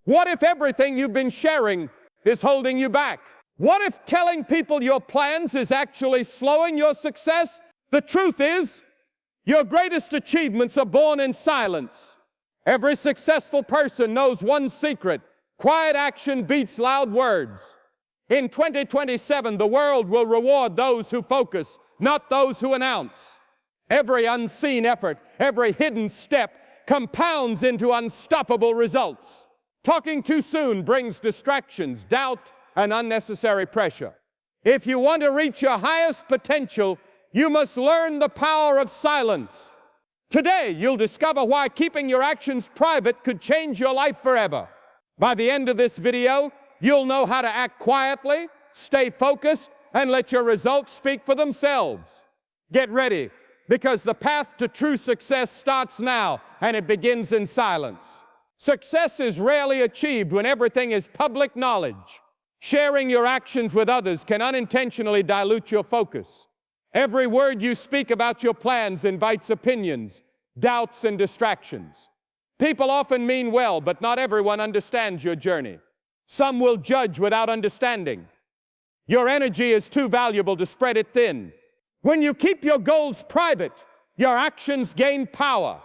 What if everything you've been sharing is holding you back? What if telling people your plans is actually slowing your success? The truth is, your greatest achievements are born in silence. Every successful person knows one secret: quiet action beats loud words. In 2027, the world will reward those who focus, not those who announce. Every unseen effort, every hidden step compounds into unstoppable results. Talking too soon brings distractions, doubt, and unnecessary pressure. If you want to reach your highest potential, you must learn the power of silence. Today, you'll discover why keeping your actions private could change your life forever. By the end of this video, you'll know how to act quietly, stay focused, and let your results speak for themselves. Get ready, because the path to true success starts now, and it begins in silence. Success is rarely achieved when everything is public knowledge. Sharing your actions with others can unintentionally dilute your focus. Every word you speak about your plans invites opinions, doubts, and distractions. People often mean well, but not everyone understands your journey. Some will judge without understanding. Your energy is too valuable to spread it thin. When you keep your goals private, your actions gain power.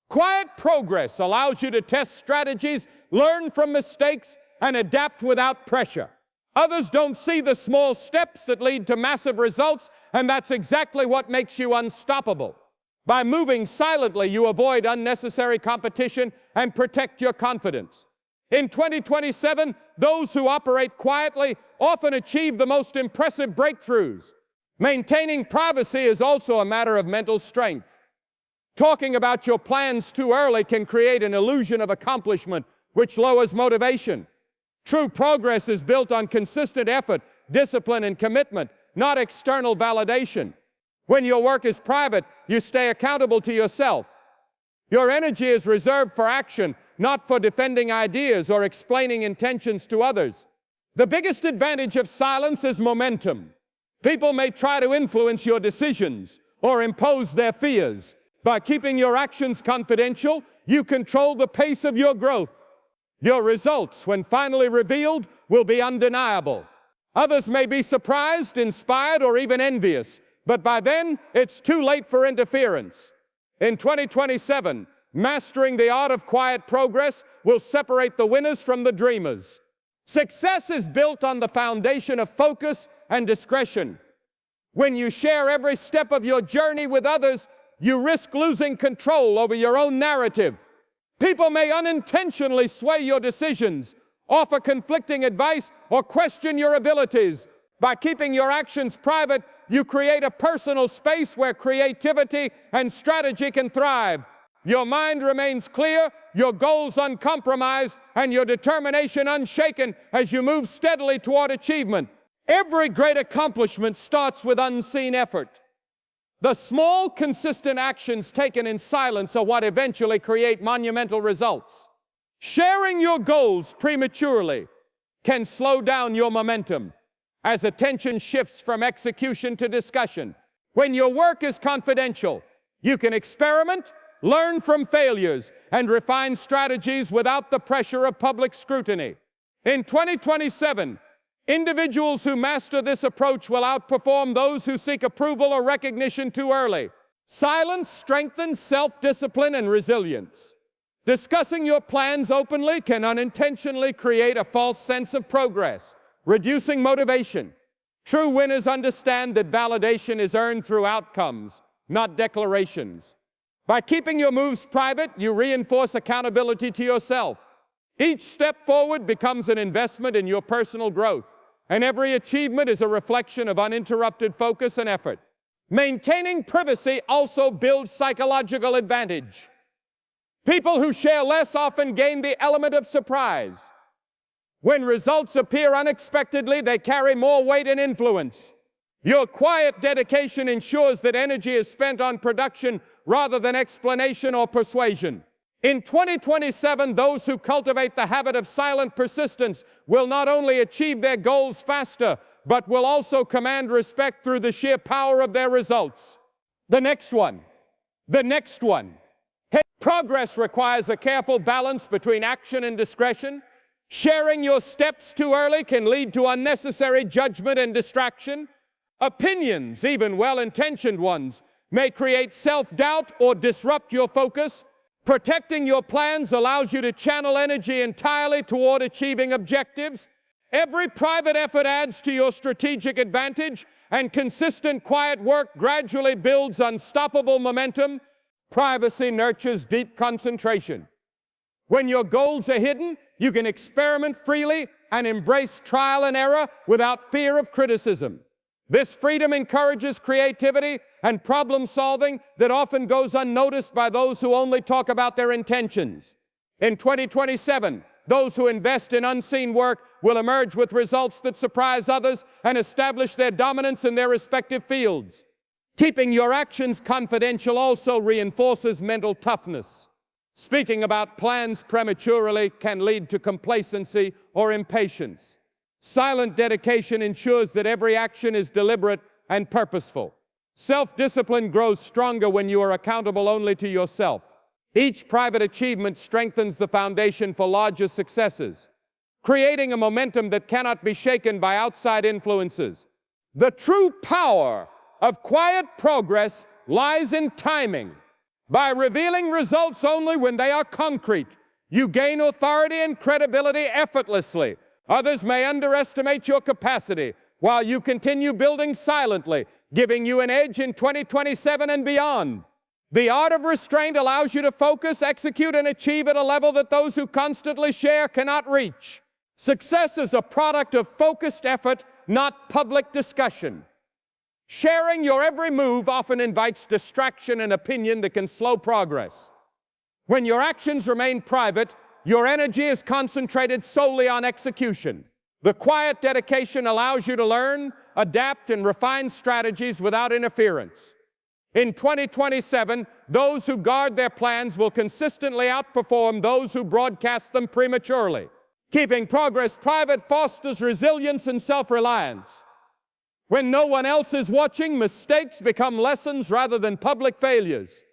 Quiet progress allows you to test strategies, learn from mistakes, and adapt without pressure. Others don't see the small steps that lead to massive results, and that's exactly what makes you unstoppable. By moving silently, you avoid unnecessary competition and protect your confidence. In 2027, those who operate quietly often achieve the most impressive breakthroughs. Maintaining privacy is also a matter of mental strength. Talking about your plans too early can create an illusion of accomplishment, which lowers motivation. True progress is built on consistent effort, discipline, and commitment, not external validation. When your work is private, you stay accountable to yourself. Your energy is reserved for action, not for defending ideas or explaining intentions to others. The biggest advantage of silence is momentum. People may try to influence your decisions or impose their fears. By keeping your actions confidential, you control the pace of your growth. Your results, when finally revealed, will be undeniable. Others may be surprised, inspired, or even envious, but by then, it's too late for interference. In 2027, mastering the art of quiet progress will separate the winners from the dreamers. Success is built on the foundation of focus and discretion. When you share every step of your journey with others, you risk losing control over your own narrative. People may unintentionally sway your decisions, offer conflicting advice, or question your abilities. By keeping your actions private, you create a personal space where creativity and strategy can thrive. Your mind remains clear, your goals uncompromised, and your determination unshaken as you move steadily toward achievement. Every great accomplishment starts with unseen effort. The small, consistent actions taken in silence are what eventually create monumental results. Sharing your goals prematurely can slow down your momentum as attention shifts from execution to discussion. When your work is confidential, you can experiment, learn from failures, and refine strategies without the pressure of public scrutiny. In 2027, individuals who master this approach will outperform those who seek approval or recognition too early. Silence strengthens self-discipline and resilience. Discussing your plans openly can unintentionally create a false sense of progress, reducing motivation. True winners understand that validation is earned through outcomes, not declarations. By keeping your moves private, you reinforce accountability to yourself. Each step forward becomes an investment in your personal growth, and every achievement is a reflection of uninterrupted focus and effort. Maintaining privacy also builds psychological advantage. People who share less often gain the element of surprise. When results appear unexpectedly, they carry more weight and influence. Your quiet dedication ensures that energy is spent on production rather than explanation or persuasion. In 2027, those who cultivate the habit of silent persistence will not only achieve their goals faster, but will also command respect through the sheer power of their results. The next one. Progress requires a careful balance between action and discretion. Sharing your steps too early can lead to unnecessary judgment and distraction. Opinions, even well-intentioned ones, may create self-doubt or disrupt your focus. Protecting your plans allows you to channel energy entirely toward achieving objectives. Every private effort adds to your strategic advantage, and consistent quiet work gradually builds unstoppable momentum. Privacy nurtures deep concentration. When your goals are hidden, you can experiment freely and embrace trial and error without fear of criticism. This freedom encourages creativity and problem solving that often goes unnoticed by those who only talk about their intentions. In 2027, those who invest in unseen work will emerge with results that surprise others and establish their dominance in their respective fields. Keeping your actions confidential also reinforces mental toughness. Speaking about plans prematurely can lead to complacency or impatience. Silent dedication ensures that every action is deliberate and purposeful. Self-discipline grows stronger when you are accountable only to yourself. Each private achievement strengthens the foundation for larger successes, creating a momentum that cannot be shaken by outside influences. The true power of quiet progress lies in timing. By revealing results only when they are concrete, you gain authority and credibility effortlessly. Others may underestimate your capacity, while you continue building silently, giving you an edge in 2027 and beyond. The art of restraint allows you to focus, execute, and achieve at a level that those who constantly share cannot reach. Success is a product of focused effort, not public discussion. Sharing your every move often invites distraction and opinion that can slow progress. When your actions remain private, your energy is concentrated solely on execution. The quiet dedication allows you to learn, adapt, and refine strategies without interference. In 2027, those who guard their plans will consistently outperform those who broadcast them prematurely. Keeping progress private fosters resilience and self-reliance. When no one else is watching, mistakes become lessons rather than public failures.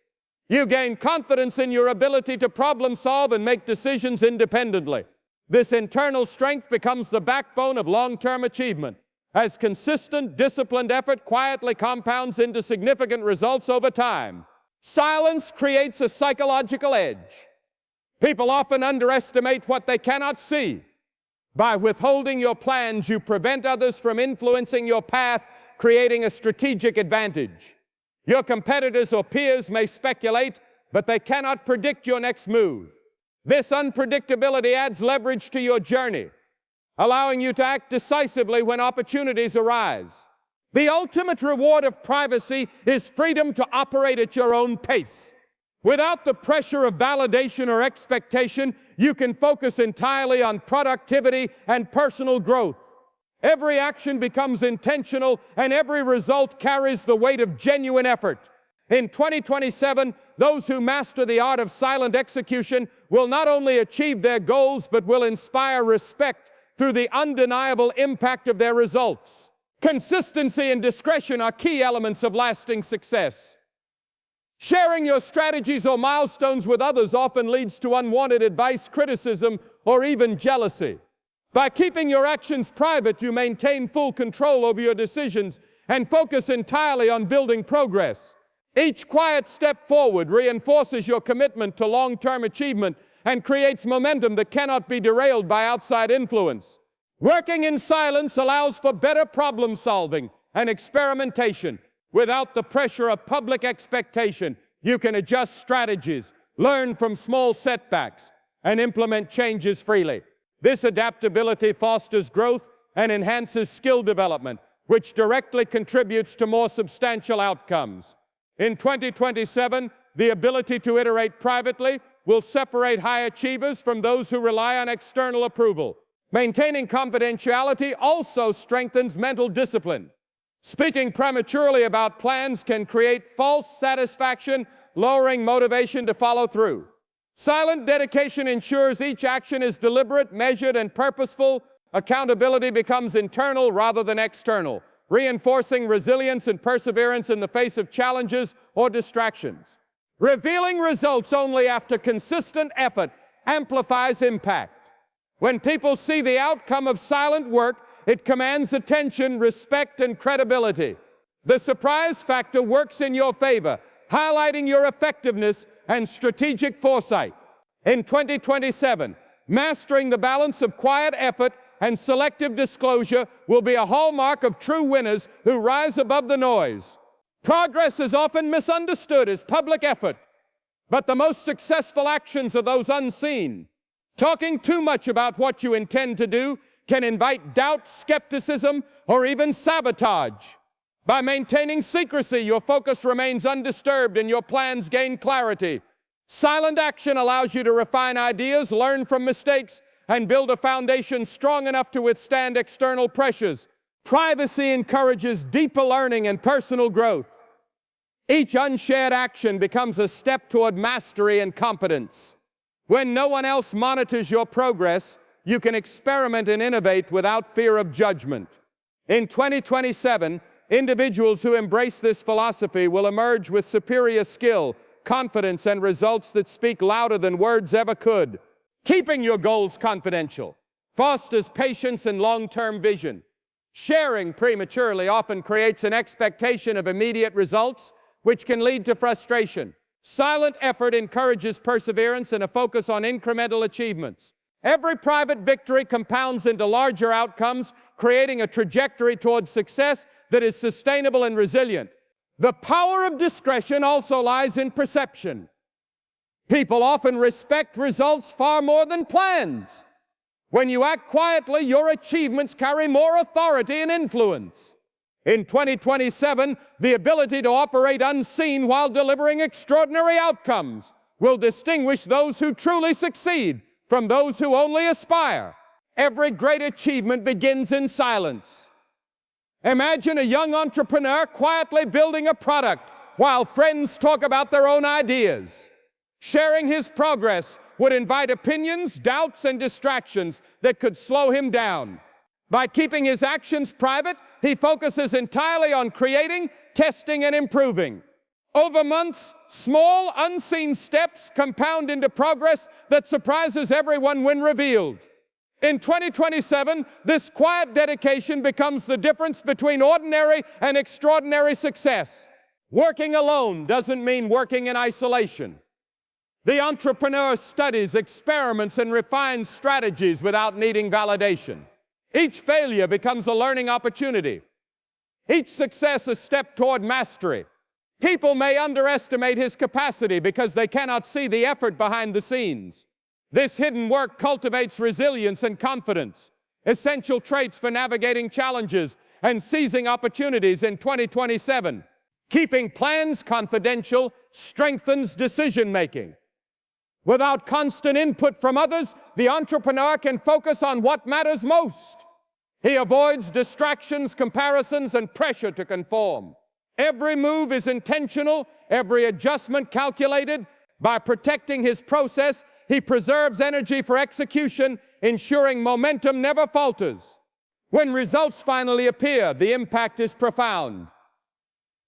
You gain confidence in your ability to problem solve and make decisions independently. This internal strength becomes the backbone of long-term achievement, as consistent, disciplined effort quietly compounds into significant results over time. Silence creates a psychological edge. People often underestimate what they cannot see. By withholding your plans, you prevent others from influencing your path, creating a strategic advantage. Your competitors or peers may speculate, but they cannot predict your next move. This unpredictability adds leverage to your journey, allowing you to act decisively when opportunities arise. The ultimate reward of privacy is freedom to operate at your own pace. Without the pressure of validation or expectation, you can focus entirely on productivity and personal growth. Every action becomes intentional, and every result carries the weight of genuine effort. In 2027, those who master the art of silent execution will not only achieve their goals, but will inspire respect through the undeniable impact of their results. Consistency and discretion are key elements of lasting success. Sharing your strategies or milestones with others often leads to unwanted advice, criticism, or even jealousy. By keeping your actions private, you maintain full control over your decisions and focus entirely on building progress. Each quiet step forward reinforces your commitment to long-term achievement and creates momentum that cannot be derailed by outside influence. Working in silence allows for better problem solving and experimentation. Without the pressure of public expectation, you can adjust strategies, learn from small setbacks, and implement changes freely. This adaptability fosters growth and enhances skill development, which directly contributes to more substantial outcomes. In 2027, the ability to iterate privately will separate high achievers from those who rely on external approval. Maintaining confidentiality also strengthens mental discipline. Speaking prematurely about plans can create false satisfaction, lowering motivation to follow through. Silent dedication ensures each action is deliberate, measured, and purposeful. Accountability becomes internal rather than external, reinforcing resilience and perseverance in the face of challenges or distractions. Revealing results only after consistent effort amplifies impact. When people see the outcome of silent work, it commands attention, respect, and credibility. The surprise factor works in your favor, highlighting your effectiveness and strategic foresight. In 2027, mastering the balance of quiet effort and selective disclosure will be a hallmark of true winners who rise above the noise. Progress is often misunderstood as public effort, but the most successful actions are those unseen. Talking too much about what you intend to do can invite doubt, skepticism, or even sabotage. By maintaining secrecy, your focus remains undisturbed and your plans gain clarity. Silent action allows you to refine ideas, learn from mistakes, and build a foundation strong enough to withstand external pressures. Privacy encourages deeper learning and personal growth. Each unshared action becomes a step toward mastery and competence. When no one else monitors your progress, you can experiment and innovate without fear of judgment. In 2027, individuals who embrace this philosophy will emerge with superior skill, confidence, and results that speak louder than words ever could. Keeping your goals confidential fosters patience and long-term vision. Sharing prematurely often creates an expectation of immediate results, which can lead to frustration. Silent effort encourages perseverance and a focus on incremental achievements. Every private victory compounds into larger outcomes, creating a trajectory towards success that is sustainable and resilient. The power of discretion also lies in perception. People often respect results far more than plans. When you act quietly, your achievements carry more authority and influence. In 2027, the ability to operate unseen while delivering extraordinary outcomes will distinguish those who truly succeed from those who only aspire. Every great achievement begins in silence. Imagine a young entrepreneur quietly building a product while friends talk about their own ideas. Sharing his progress would invite opinions, doubts, and distractions that could slow him down. By keeping his actions private, he focuses entirely on creating, testing, and improving. Over months, small, unseen steps compound into progress that surprises everyone when revealed. In 2027, this quiet dedication becomes the difference between ordinary and extraordinary success. Working alone doesn't mean working in isolation. The entrepreneur studies, experiments, and refines strategies without needing validation. Each failure becomes a learning opportunity. Each success a step toward mastery. People may underestimate his capacity because they cannot see the effort behind the scenes. This hidden work cultivates resilience and confidence, essential traits for navigating challenges and seizing opportunities in 2027. Keeping plans confidential strengthens decision-making. Without constant input from others, the entrepreneur can focus on what matters most. He avoids distractions, comparisons, and pressure to conform. Every move is intentional, every adjustment calculated. By protecting his process, he preserves energy for execution, ensuring momentum never falters. When results finally appear, the impact is profound.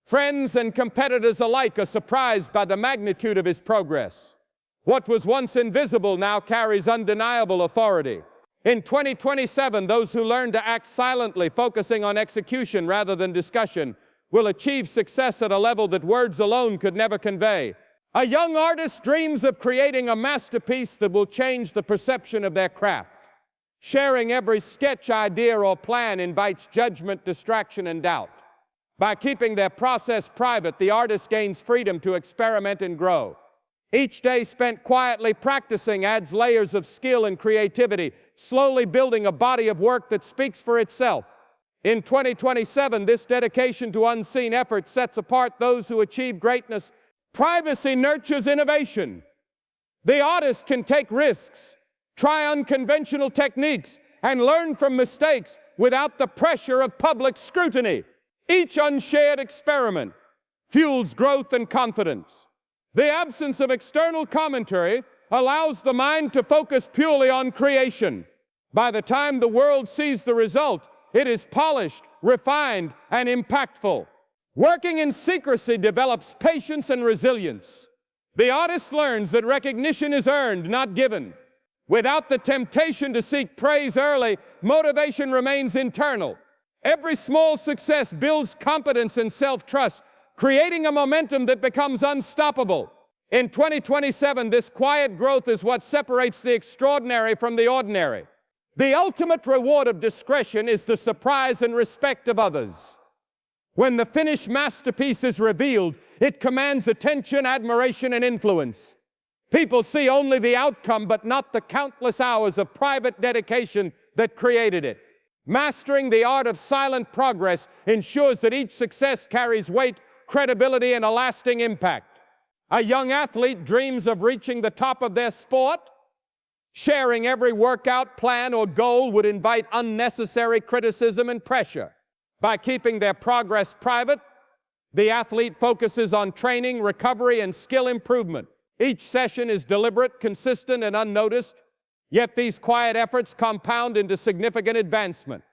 Friends and competitors alike are surprised by the magnitude of his progress. What was once invisible now carries undeniable authority. In 2027, those who learn to act silently, focusing on execution rather than discussion, will achieve success at a level that words alone could never convey. A young artist dreams of creating a masterpiece that will change the perception of their craft. Sharing every sketch, idea, or plan invites judgment, distraction, and doubt. By keeping their process private, the artist gains freedom to experiment and grow. Each day spent quietly practicing adds layers of skill and creativity, slowly building a body of work that speaks for itself. In 2027, this dedication to unseen effort sets apart those who achieve greatness. Privacy nurtures innovation. The artist can take risks, try unconventional techniques, and learn from mistakes without the pressure of public scrutiny. Each unshared experiment fuels growth and confidence. The absence of external commentary allows the mind to focus purely on creation. By the time the world sees the result, it is polished, refined, and impactful. Working in secrecy develops patience and resilience. The artist learns that recognition is earned, not given. Without the temptation to seek praise early, motivation remains internal. Every small success builds confidence and self-trust, creating a momentum that becomes unstoppable. In 2027, this quiet growth is what separates the extraordinary from the ordinary. The ultimate reward of discretion is the surprise and respect of others. When the finished masterpiece is revealed, it commands attention, admiration, and influence. People see only the outcome, but not the countless hours of private dedication that created it. Mastering the art of silent progress ensures that each success carries weight, credibility, and a lasting impact. A young athlete dreams of reaching the top of their sport. Sharing every workout plan or goal would invite unnecessary criticism and pressure. By keeping their progress private, the athlete focuses on training, recovery, and skill improvement. Each session is deliberate, consistent, and unnoticed, yet these quiet efforts compound into significant advancement.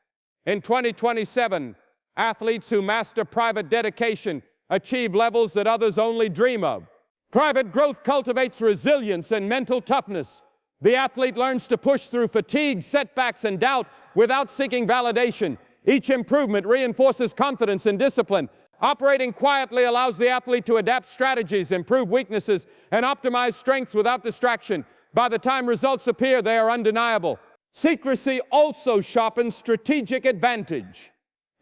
In 2027, athletes who master private dedication achieve levels that others only dream of. Private growth cultivates resilience and mental toughness. The athlete learns to push through fatigue, setbacks, and doubt without seeking validation. Each improvement reinforces confidence and discipline. Operating quietly allows the athlete to adapt strategies, improve weaknesses, and optimize strengths without distraction. By the time results appear, they are undeniable. Secrecy also sharpens strategic advantage.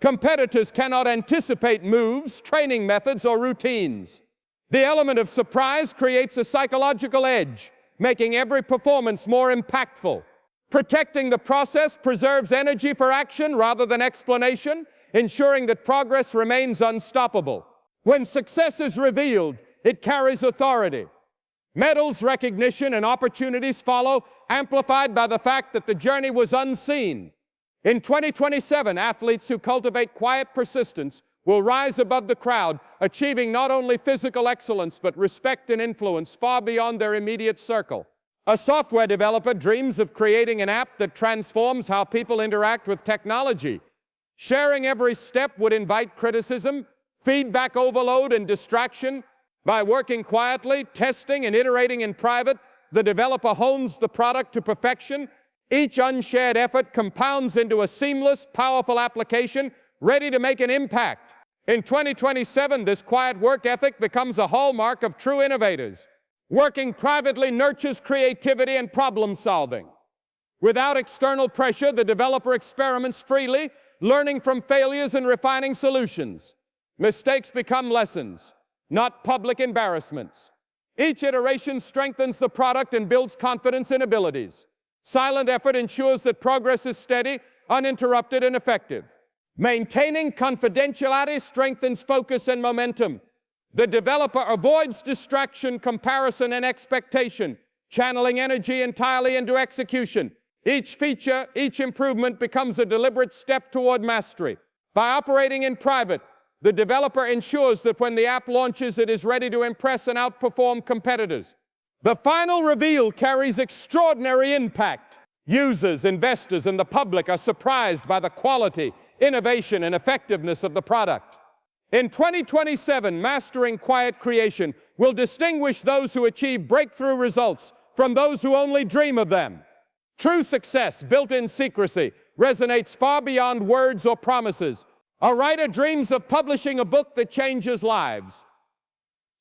Competitors cannot anticipate moves, training methods, or routines. The element of surprise creates a psychological edge, making every performance more impactful. Protecting the process preserves energy for action rather than explanation, ensuring that progress remains unstoppable. When success is revealed, it carries authority. Medals, recognition, and opportunities follow, amplified by the fact that the journey was unseen. In 2027, athletes who cultivate quiet persistence will rise above the crowd, achieving not only physical excellence, but respect and influence far beyond their immediate circle. A software developer dreams of creating an app that transforms how people interact with technology. Sharing every step would invite criticism, feedback overload, and distraction. By working quietly, testing, and iterating in private, the developer hones the product to perfection. Each unshared effort compounds into a seamless, powerful application ready to make an impact. In 2027, this quiet work ethic becomes a hallmark of true innovators. Working privately nurtures creativity and problem solving. Without external pressure, the developer experiments freely, learning from failures and refining solutions. Mistakes become lessons, not public embarrassments. Each iteration strengthens the product and builds confidence in abilities. Silent effort ensures that progress is steady, uninterrupted, and effective. Maintaining confidentiality strengthens focus and momentum. The developer avoids distraction, comparison, and expectation, channeling energy entirely into execution. Each feature, each improvement becomes a deliberate step toward mastery. By operating in private, the developer ensures that when the app launches, it is ready to impress and outperform competitors. The final reveal carries extraordinary impact. Users, investors, and the public are surprised by the quality, innovation, and effectiveness of the product. In 2027, mastering quiet creation will distinguish those who achieve breakthrough results from those who only dream of them. True success, built in secrecy, resonates far beyond words or promises. A writer dreams of publishing a book that changes lives.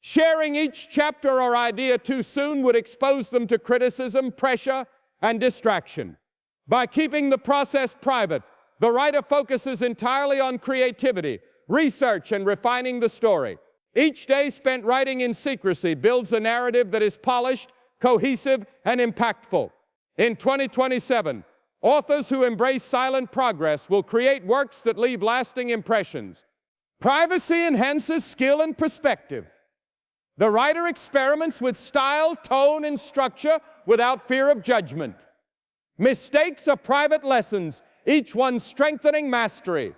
Sharing each chapter or idea too soon would expose them to criticism, pressure, and distraction. By keeping the process private, the writer focuses entirely on creativity, research, and refining the story. Each day spent writing in secrecy builds a narrative that is polished, cohesive, and impactful. In 2027, authors who embrace silent progress will create works that leave lasting impressions. Privacy enhances skill and perspective. The writer experiments with style, tone, and structure without fear of judgment. Mistakes are private lessons, each one strengthening mastery.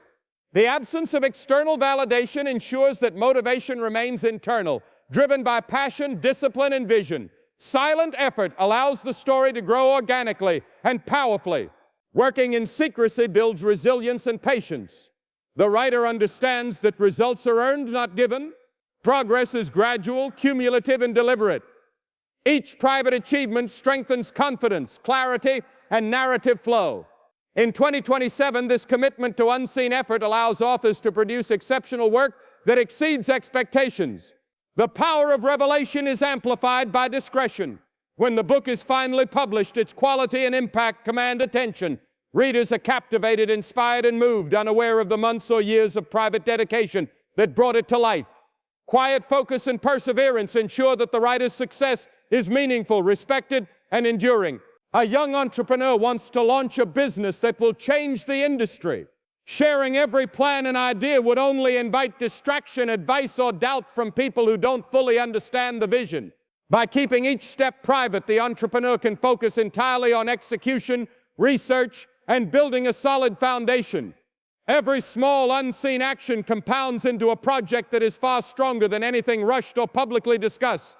The absence of external validation ensures that motivation remains internal, driven by passion, discipline, and vision. Silent effort allows the story to grow organically and powerfully. Working in secrecy builds resilience and patience. The writer understands that results are earned, not given. Progress is gradual, cumulative, and deliberate. Each private achievement strengthens confidence, clarity, and narrative flow. In 2027, this commitment to unseen effort allows authors to produce exceptional work that exceeds expectations. The power of revelation is amplified by discretion. When the book is finally published, its quality and impact command attention. Readers are captivated, inspired, and moved, unaware of the months or years of private dedication that brought it to life. Quiet focus and perseverance ensure that the writer's success is meaningful, respected, and enduring. A young entrepreneur wants to launch a business that will change the industry. Sharing every plan and idea would only invite distraction, advice, or doubt from people who don't fully understand the vision. By keeping each step private, the entrepreneur can focus entirely on execution, research, and building a solid foundation. Every small, unseen action compounds into a project that is far stronger than anything rushed or publicly discussed.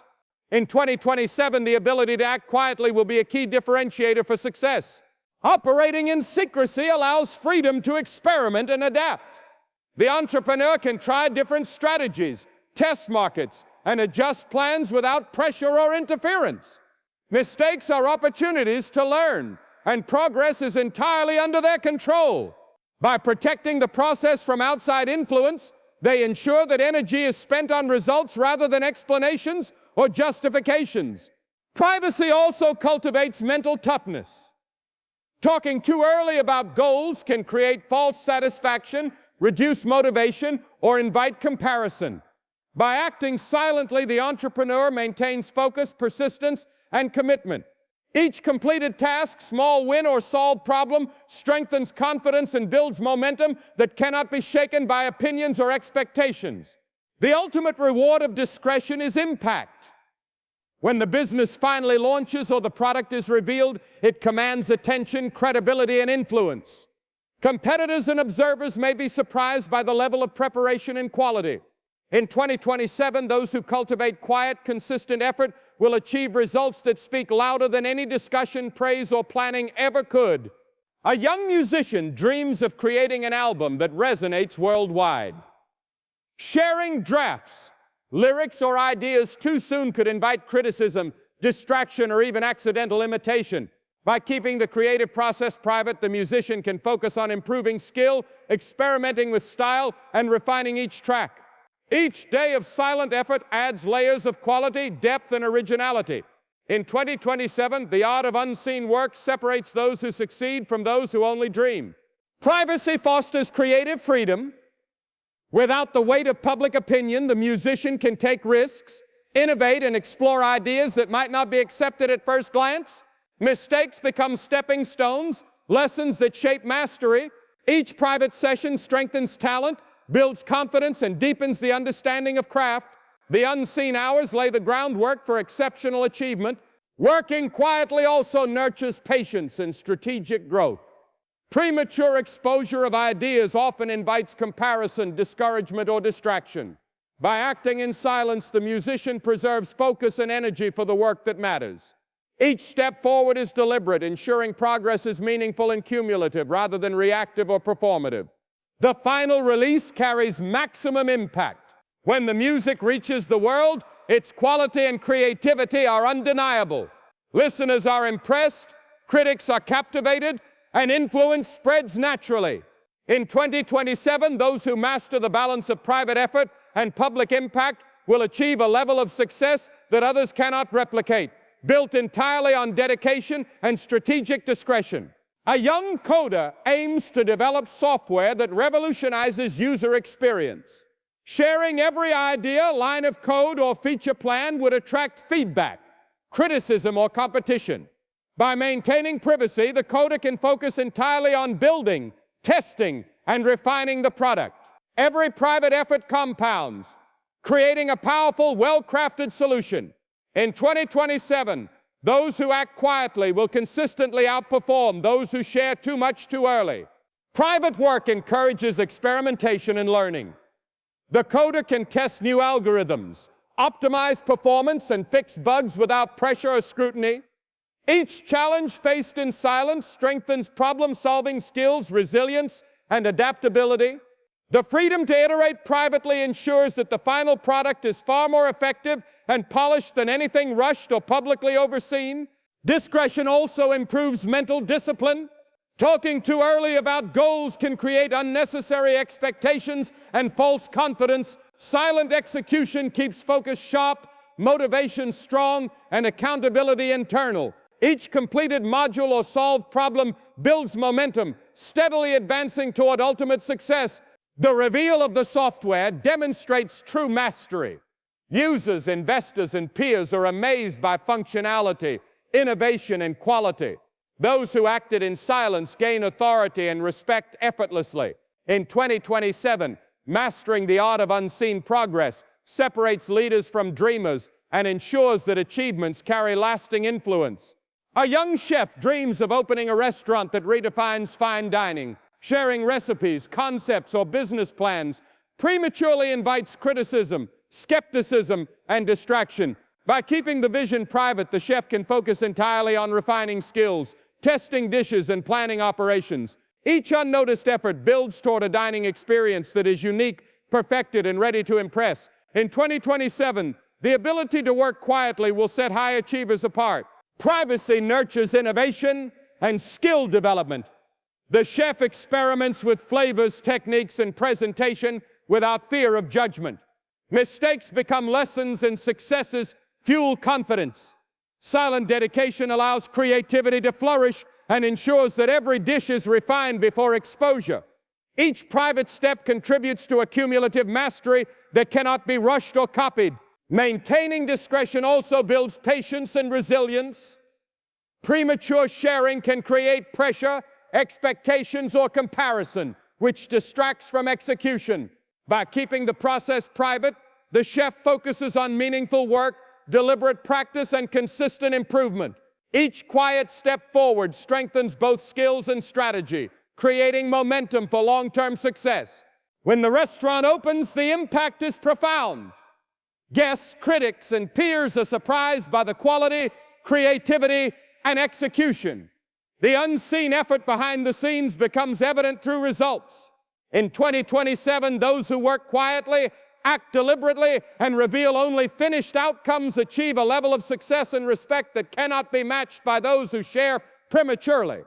In 2027, the ability to act quietly will be a key differentiator for success. Operating in secrecy allows freedom to experiment and adapt. The entrepreneur can try different strategies, test markets, and adjust plans without pressure or interference. Mistakes are opportunities to learn, and progress is entirely under their control. By protecting the process from outside influence, they ensure that energy is spent on results rather than explanations or justifications. Privacy also cultivates mental toughness. Talking too early about goals can create false satisfaction, reduce motivation, or invite comparison. By acting silently, the entrepreneur maintains focus, persistence, and commitment. Each completed task, small win or solved problem, strengthens confidence and builds momentum that cannot be shaken by opinions or expectations. The ultimate reward of discretion is impact. When the business finally launches or the product is revealed, it commands attention, credibility, and influence. Competitors and observers may be surprised by the level of preparation and quality. In 2027, those who cultivate quiet, consistent effort will achieve results that speak louder than any discussion, praise, or planning ever could. A young musician dreams of creating an album that resonates worldwide. Sharing drafts, lyrics, or ideas too soon could invite criticism, distraction, or even accidental imitation. By keeping the creative process private, the musician can focus on improving skill, experimenting with style, and refining each track. Each day of silent effort adds layers of quality, depth, and originality. In 2027, the art of unseen work separates those who succeed from those who only dream. Privacy fosters creative freedom. Without the weight of public opinion, the musician can take risks, innovate, and explore ideas that might not be accepted at first glance. Mistakes become stepping stones, lessons that shape mastery. Each private session strengthens talent, builds confidence, and deepens the understanding of craft. The unseen hours lay the groundwork for exceptional achievement. Working quietly also nurtures patience and strategic growth. Premature exposure of ideas often invites comparison, discouragement, or distraction. By acting in silence, the musician preserves focus and energy for the work that matters. Each step forward is deliberate, ensuring progress is meaningful and cumulative rather than reactive or performative. The final release carries maximum impact. When the music reaches the world, its quality and creativity are undeniable. Listeners are impressed, critics are captivated, and influence spreads naturally. In 2027, those who master the balance of private effort and public impact will achieve a level of success that others cannot replicate, built entirely on dedication and strategic discretion. A young coder aims to develop software that revolutionizes user experience. Sharing every idea, line of code, or feature plan would attract feedback, criticism, or competition. By maintaining privacy, the coder can focus entirely on building, testing, and refining the product. Every private effort compounds, creating a powerful, well-crafted solution. In 2027, those who act quietly will consistently outperform those who share too much too early. Private work encourages experimentation and learning. The coder can test new algorithms, optimize performance, and fix bugs without pressure or scrutiny. Each challenge faced in silence strengthens problem-solving skills, resilience, and adaptability. The freedom to iterate privately ensures that the final product is far more effective and polished than anything rushed or publicly overseen. Discretion also improves mental discipline. Talking too early about goals can create unnecessary expectations and false confidence. Silent execution keeps focus sharp, motivation strong, and accountability internal. Each completed module or solved problem builds momentum, steadily advancing toward ultimate success. The reveal of the software demonstrates true mastery. Users, investors, and peers are amazed by functionality, innovation, and quality. Those who acted in silence gain authority and respect effortlessly. In 2027, mastering the art of unseen progress separates leaders from dreamers and ensures that achievements carry lasting influence. A young chef dreams of opening a restaurant that redefines fine dining. Sharing recipes, concepts, or business plans prematurely invites criticism, skepticism, and distraction. By keeping the vision private, the chef can focus entirely on refining skills, testing dishes, and planning operations. Each unnoticed effort builds toward a dining experience that is unique, perfected, and ready to impress. In 2027, the ability to work quietly will set high achievers apart. Privacy nurtures innovation and skill development. The chef experiments with flavors, techniques, and presentation without fear of judgment. Mistakes become lessons and successes fuel confidence. Silent dedication allows creativity to flourish and ensures that every dish is refined before exposure. Each private step contributes to a cumulative mastery that cannot be rushed or copied. Maintaining discretion also builds patience and resilience. Premature sharing can create pressure, expectations, or comparison, which distracts from execution. By keeping the process private, the chef focuses on meaningful work, deliberate practice, and consistent improvement. Each quiet step forward strengthens both skills and strategy, creating momentum for long-term success. When the restaurant opens, the impact is profound. Guests, critics, and peers are surprised by the quality, creativity, and execution. The unseen effort behind the scenes becomes evident through results. In 2027, those who work quietly, act deliberately, and reveal only finished outcomes achieve a level of success and respect that cannot be matched by those who share prematurely.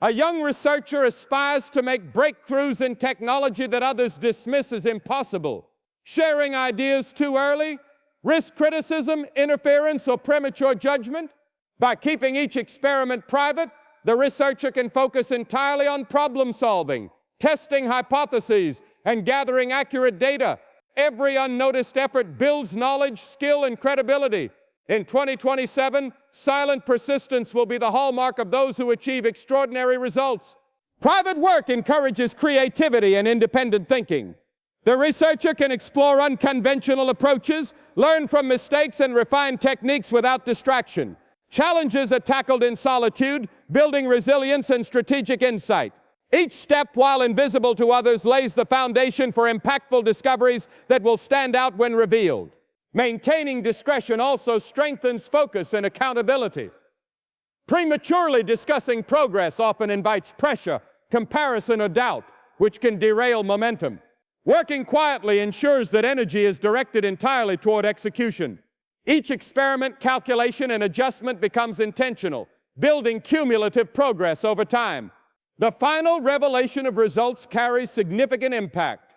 A young researcher aspires to make breakthroughs in technology that others dismiss as impossible. Sharing ideas too early risks criticism, interference, or premature judgment. By keeping each experiment private, the researcher can focus entirely on problem solving, testing hypotheses, and gathering accurate data. Every unnoticed effort builds knowledge, skill, and credibility. In 2027, silent persistence will be the hallmark of those who achieve extraordinary results. Private work encourages creativity and independent thinking. The researcher can explore unconventional approaches, learn from mistakes, and refine techniques without distraction. Challenges are tackled in solitude, building resilience and strategic insight. Each step, while invisible to others, lays the foundation for impactful discoveries that will stand out when revealed. Maintaining discretion also strengthens focus and accountability. Prematurely discussing progress often invites pressure, comparison, or doubt, which can derail momentum. Working quietly ensures that energy is directed entirely toward execution. Each experiment, calculation, and adjustment becomes intentional, building cumulative progress over time. The final revelation of results carries significant impact.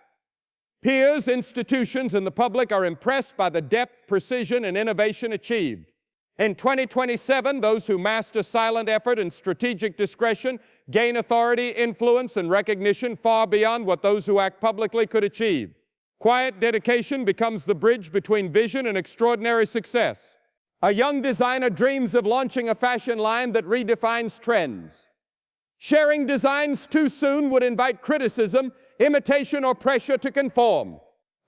Peers, institutions, and the public are impressed by the depth, precision, and innovation achieved. In 2027, those who master silent effort and strategic discretion gain authority, influence, and recognition far beyond what those who act publicly could achieve. Quiet dedication becomes the bridge between vision and extraordinary success. A young designer dreams of launching a fashion line that redefines trends. Sharing designs too soon would invite criticism, imitation, or pressure to conform.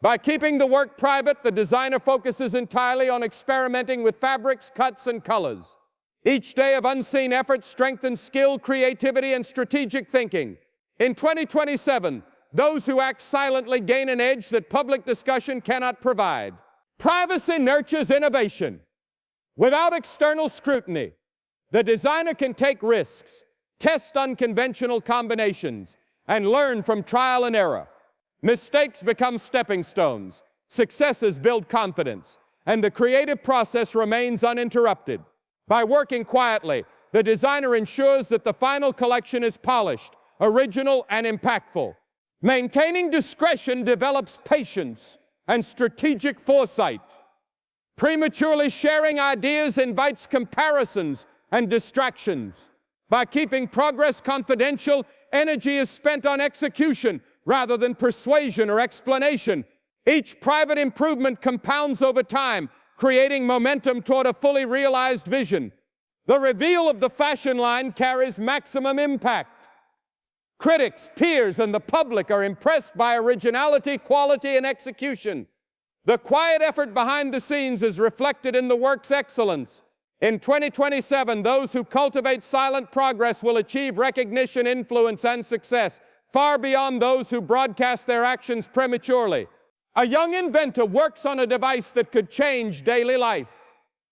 By keeping the work private, the designer focuses entirely on experimenting with fabrics, cuts, and colors. Each day of unseen effort strengthens skill, creativity, and strategic thinking. In 2027, those who act silently gain an edge that public discussion cannot provide. Privacy nurtures innovation. Without external scrutiny, the designer can take risks, test unconventional combinations, and learn from trial and error. Mistakes become stepping stones. Successes build confidence. And the creative process remains uninterrupted. By working quietly, the designer ensures that the final collection is polished, original, and impactful. Maintaining discretion develops patience and strategic foresight. Prematurely sharing ideas invites comparisons and distractions. By keeping progress confidential, energy is spent on execution rather than persuasion or explanation. Each private improvement compounds over time, creating momentum toward a fully realized vision. The reveal of the fashion line carries maximum impact. Critics, peers, and the public are impressed by originality, quality, and execution. The quiet effort behind the scenes is reflected in the work's excellence. In 2027, those who cultivate silent progress will achieve recognition, influence, and success, far beyond those who broadcast their actions prematurely. A young inventor works on a device that could change daily life.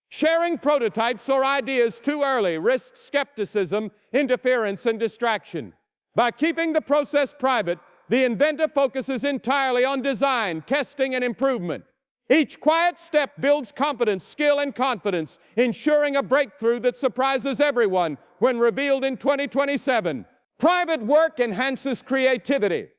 Sharing prototypes or ideas too early risks skepticism, interference, and distraction. By keeping the process private, the inventor focuses entirely on design, testing, and improvement. Each quiet step builds competence, skill, and confidence, ensuring a breakthrough that surprises everyone when revealed in 2027. Private work enhances creativity.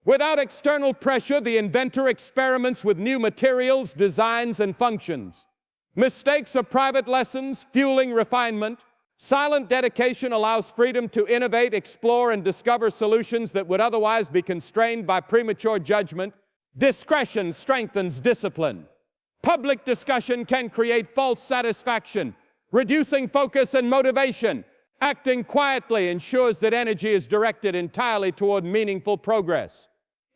Without external pressure, the inventor experiments with new materials, designs, and functions. Mistakes are private lessons, fueling refinement. Silent dedication allows freedom to innovate, explore, and discover solutions that would otherwise be constrained by premature judgment. Discretion strengthens discipline. Public discussion can create false satisfaction, reducing focus and motivation. Acting quietly ensures that energy is directed entirely toward meaningful progress.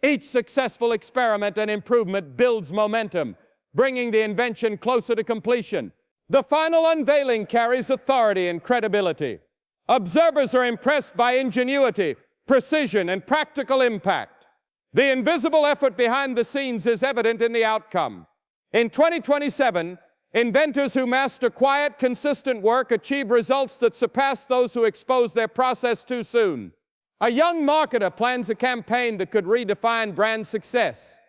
Each successful experiment and improvement builds momentum, bringing the invention closer to completion. The final unveiling carries authority and credibility. Observers are impressed by ingenuity, precision, and practical impact. The invisible effort behind the scenes is evident in the outcome. In 2027, inventors who master quiet, consistent work achieve results that surpass those who expose their process too soon. A young marketer plans a campaign that could redefine brand success.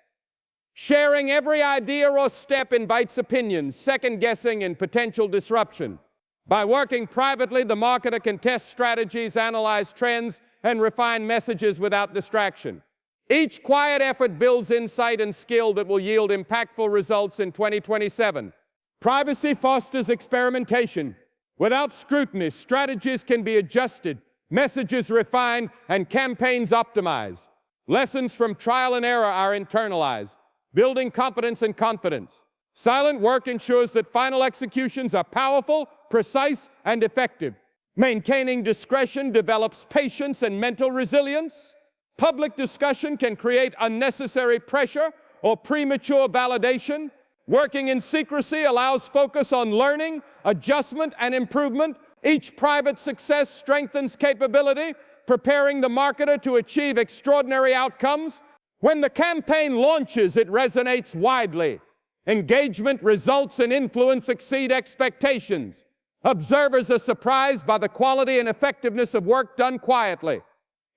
Sharing every idea or step invites opinions, second-guessing, and potential disruption. By working privately, the marketer can test strategies, analyze trends, and refine messages without distraction. Each quiet effort builds insight and skill that will yield impactful results in 2027. Privacy fosters experimentation. Without scrutiny, strategies can be adjusted, messages refined, and campaigns optimized. Lessons from trial and error are internalized, building competence and confidence. Silent work ensures that final executions are powerful, precise, and effective. Maintaining discretion develops patience and mental resilience. Public discussion can create unnecessary pressure or premature validation. Working in secrecy allows focus on learning, adjustment, and improvement. Each private success strengthens capability, preparing the marketer to achieve extraordinary outcomes. When the campaign launches, it resonates widely. Engagement, results, and influence exceed expectations. Observers are surprised by the quality and effectiveness of work done quietly.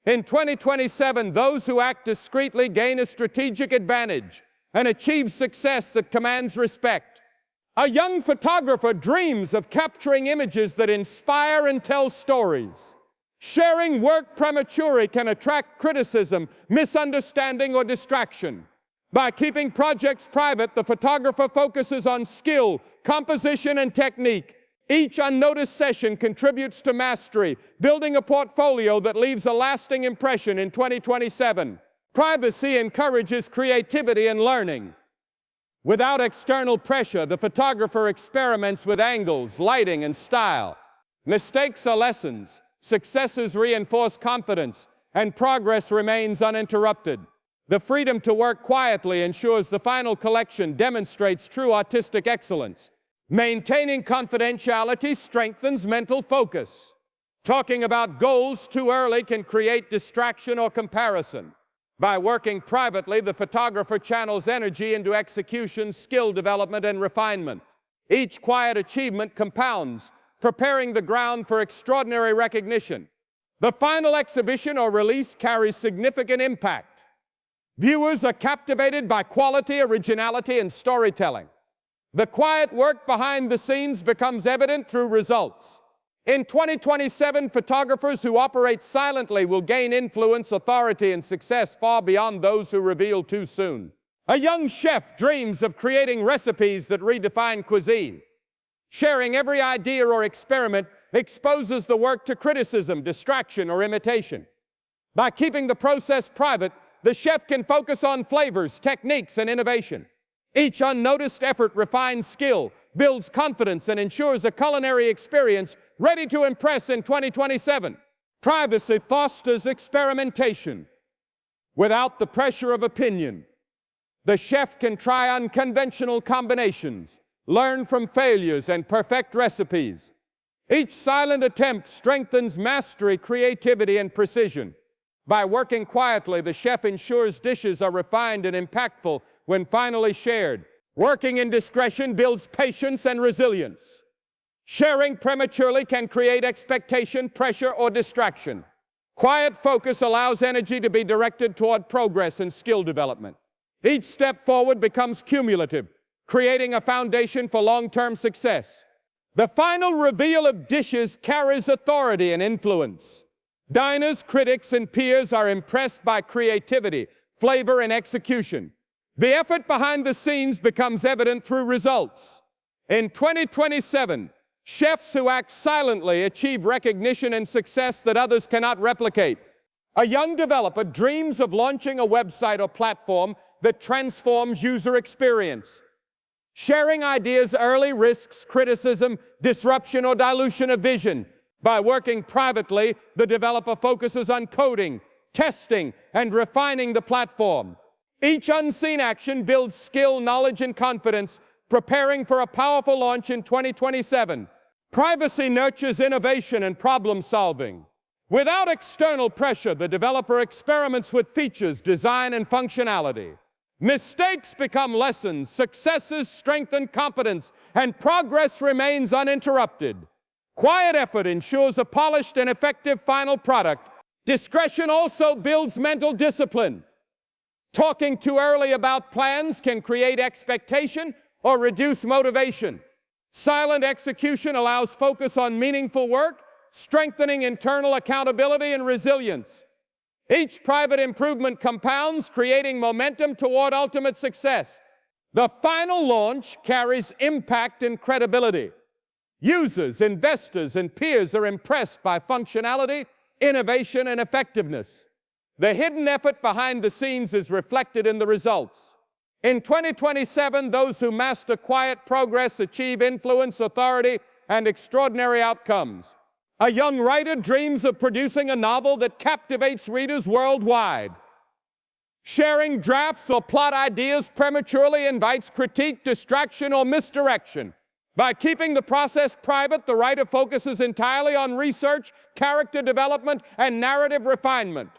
In 2027, those who act discreetly gain a strategic advantage and achieve success that commands respect. A young photographer dreams of capturing images that inspire and tell stories. Sharing work prematurely can attract criticism, misunderstanding, or distraction. By keeping projects private, the photographer focuses on skill, composition, and technique. Each unnoticed session contributes to mastery, building a portfolio that leaves a lasting impression in 2027. Privacy encourages creativity and learning. Without external pressure, the photographer experiments with angles, lighting, and style. Mistakes are lessons, successes reinforce confidence, and progress remains uninterrupted. The freedom to work quietly ensures the final collection demonstrates true artistic excellence. Maintaining confidentiality strengthens mental focus. Talking about goals too early can create distraction or comparison. By working privately, the photographer channels energy into execution, skill development, and refinement. Each quiet achievement compounds, preparing the ground for extraordinary recognition. The final exhibition or release carries significant impact. Viewers are captivated by quality, originality, and storytelling. The quiet work behind the scenes becomes evident through results. In 2027, photographers who operate silently will gain influence, authority, and success far beyond those who reveal too soon. A young chef dreams of creating recipes that redefine cuisine. Sharing every idea or experiment exposes the work to criticism, distraction, or imitation. By keeping the process private, the chef can focus on flavors, techniques, and innovation. Each unnoticed effort refines skill, builds confidence, and ensures a culinary experience ready to impress in 2027. Privacy fosters experimentation. Without the pressure of opinion, the chef can try unconventional combinations, learn from failures, and perfect recipes. Each silent attempt strengthens mastery, creativity, and precision. By working quietly, the chef ensures dishes are refined and impactful when finally shared. Working in discretion builds patience and resilience. Sharing prematurely can create expectation, pressure, or distraction. Quiet focus allows energy to be directed toward progress and skill development. Each step forward becomes cumulative, creating a foundation for long-term success. The final reveal of dishes carries authority and influence. Diners, critics, and peers are impressed by creativity, flavor, and execution. The effort behind the scenes becomes evident through results. In 2027, chefs who act silently achieve recognition and success that others cannot replicate. A young developer dreams of launching a website or platform that transforms user experience. Sharing ideas early risks criticism, disruption, or dilution of vision. By working privately, the developer focuses on coding, testing, and refining the platform. Each unseen action builds skill, knowledge, and confidence, preparing for a powerful launch in 2027. Privacy nurtures innovation and problem solving. Without external pressure, the developer experiments with features, design, and functionality. Mistakes become lessons, successes strengthen competence, and progress remains uninterrupted. Quiet effort ensures a polished and effective final product. Discretion also builds mental discipline. Talking too early about plans can create expectation or reduce motivation. Silent execution allows focus on meaningful work, strengthening internal accountability and resilience. Each private improvement compounds, creating momentum toward ultimate success. The final launch carries impact and credibility. Users, investors, and peers are impressed by functionality, innovation, and effectiveness. The hidden effort behind the scenes is reflected in the results. In 2027, those who master quiet progress achieve influence, authority, and extraordinary outcomes. A young writer dreams of producing a novel that captivates readers worldwide. Sharing drafts or plot ideas prematurely invites critique, distraction, or misdirection. By keeping the process private, the writer focuses entirely on research, character development, and narrative refinement.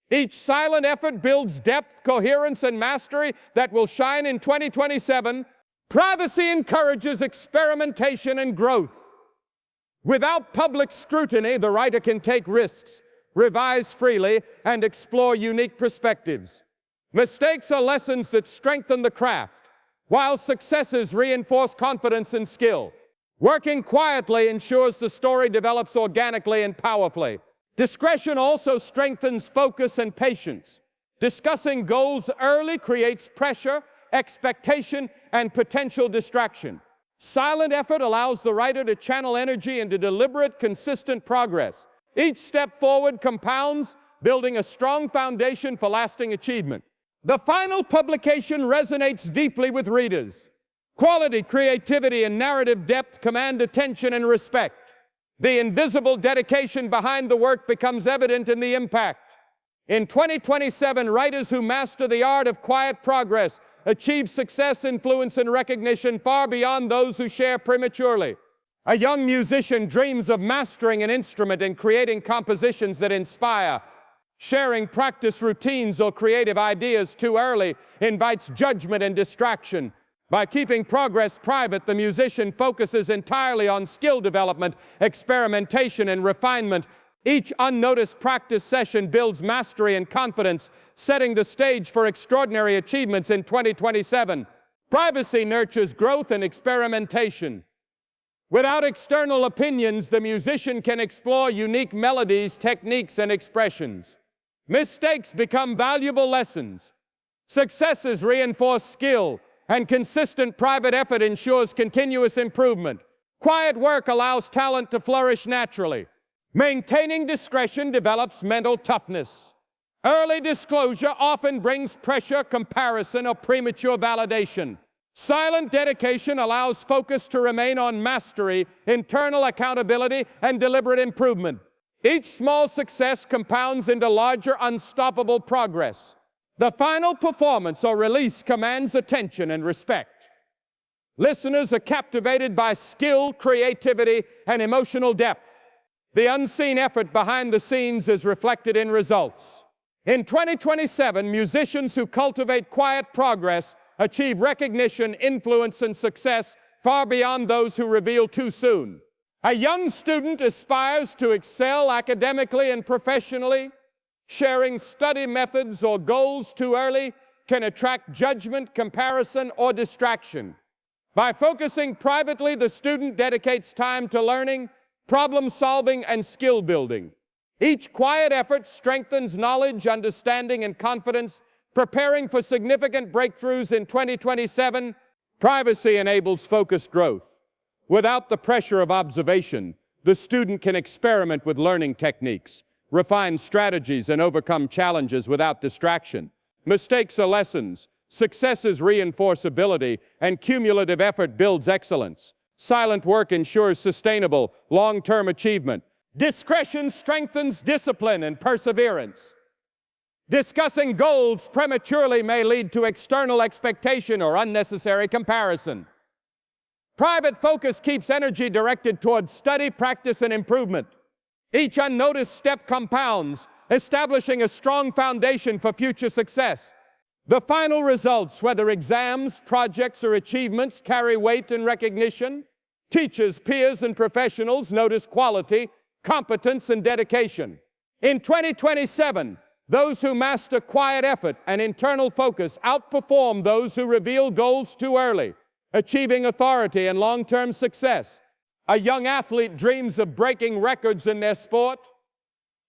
Each silent effort builds depth, coherence, and mastery that will shine in 2027. Privacy encourages experimentation and growth. Without public scrutiny, the writer can take risks, revise freely, and explore unique perspectives. Mistakes are lessons that strengthen the craft, while successes reinforce confidence and skill. Working quietly ensures the story develops organically and powerfully. Discretion also strengthens focus and patience. Discussing goals early creates pressure, expectation, and potential distraction. Silent effort allows the writer to channel energy into deliberate, consistent progress. Each step forward compounds, building a strong foundation for lasting achievement. The final publication resonates deeply with readers. Quality, creativity, and narrative depth command attention and respect. The invisible dedication behind the work becomes evident in the impact. In 2027, writers who master the art of quiet progress achieve success, influence, and recognition far beyond those who share prematurely. A young musician dreams of mastering an instrument and creating compositions that inspire. Sharing practice routines or creative ideas too early invites judgment and distraction. By keeping progress private, the musician focuses entirely on skill development, experimentation, and refinement. Each unnoticed practice session builds mastery and confidence, setting the stage for extraordinary achievements in 2027. Privacy nurtures growth and experimentation. Without external opinions, the musician can explore unique melodies, techniques, and expressions. Mistakes become valuable lessons. Successes reinforce skill, and consistent private effort ensures continuous improvement. Quiet work allows talent to flourish naturally. Maintaining discretion develops mental toughness. Early disclosure often brings pressure, comparison, or premature validation. Silent dedication allows focus to remain on mastery, internal accountability, and deliberate improvement. Each small success compounds into larger, unstoppable progress. The final performance or release commands attention and respect. Listeners are captivated by skill, creativity, and emotional depth. The unseen effort behind the scenes is reflected in results. In 2027, musicians who cultivate quiet progress achieve recognition, influence, and success far beyond those who reveal too soon. A young student aspires to excel academically and professionally. Sharing study methods or goals too early can attract judgment, comparison, or distraction. By focusing privately, the student dedicates time to learning, problem solving, and skill building. Each quiet effort strengthens knowledge, understanding, and confidence, preparing for significant breakthroughs in 2027. Privacy enables focused growth. Without the pressure of observation, the student can experiment with learning techniques, refine strategies, and overcome challenges without distraction. Mistakes are lessons, successes reinforce ability, and cumulative effort builds excellence. Silent work ensures sustainable, long-term achievement. Discretion strengthens discipline and perseverance. Discussing goals prematurely may lead to external expectation or unnecessary comparison. Private focus keeps energy directed towards study, practice, and improvement. Each unnoticed step compounds, establishing a strong foundation for future success. The final results, whether exams, projects, or achievements, carry weight and recognition. Teachers, peers, and professionals notice quality, competence, and dedication. In 2027, those who master quiet effort and internal focus outperform those who reveal goals too early, achieving authority and long-term success. A young athlete dreams of breaking records in their sport.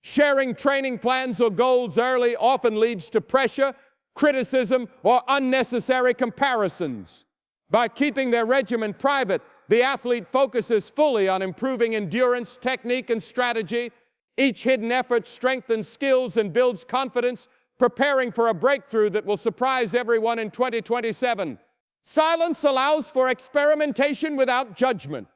Sharing training plans or goals early often leads to pressure, criticism, or unnecessary comparisons. By keeping their regimen private, the athlete focuses fully on improving endurance, technique, and strategy. Each hidden effort strengthens skills and builds confidence, preparing for a breakthrough that will surprise everyone in 2027. Silence allows for experimentation without judgment.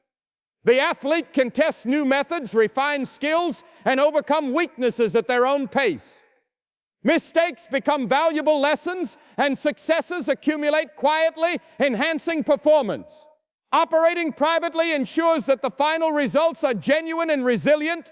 The athlete can test new methods, refine skills, and overcome weaknesses at their own pace. Mistakes become valuable lessons, and successes accumulate quietly, enhancing performance. Operating privately ensures that the final results are genuine and resilient.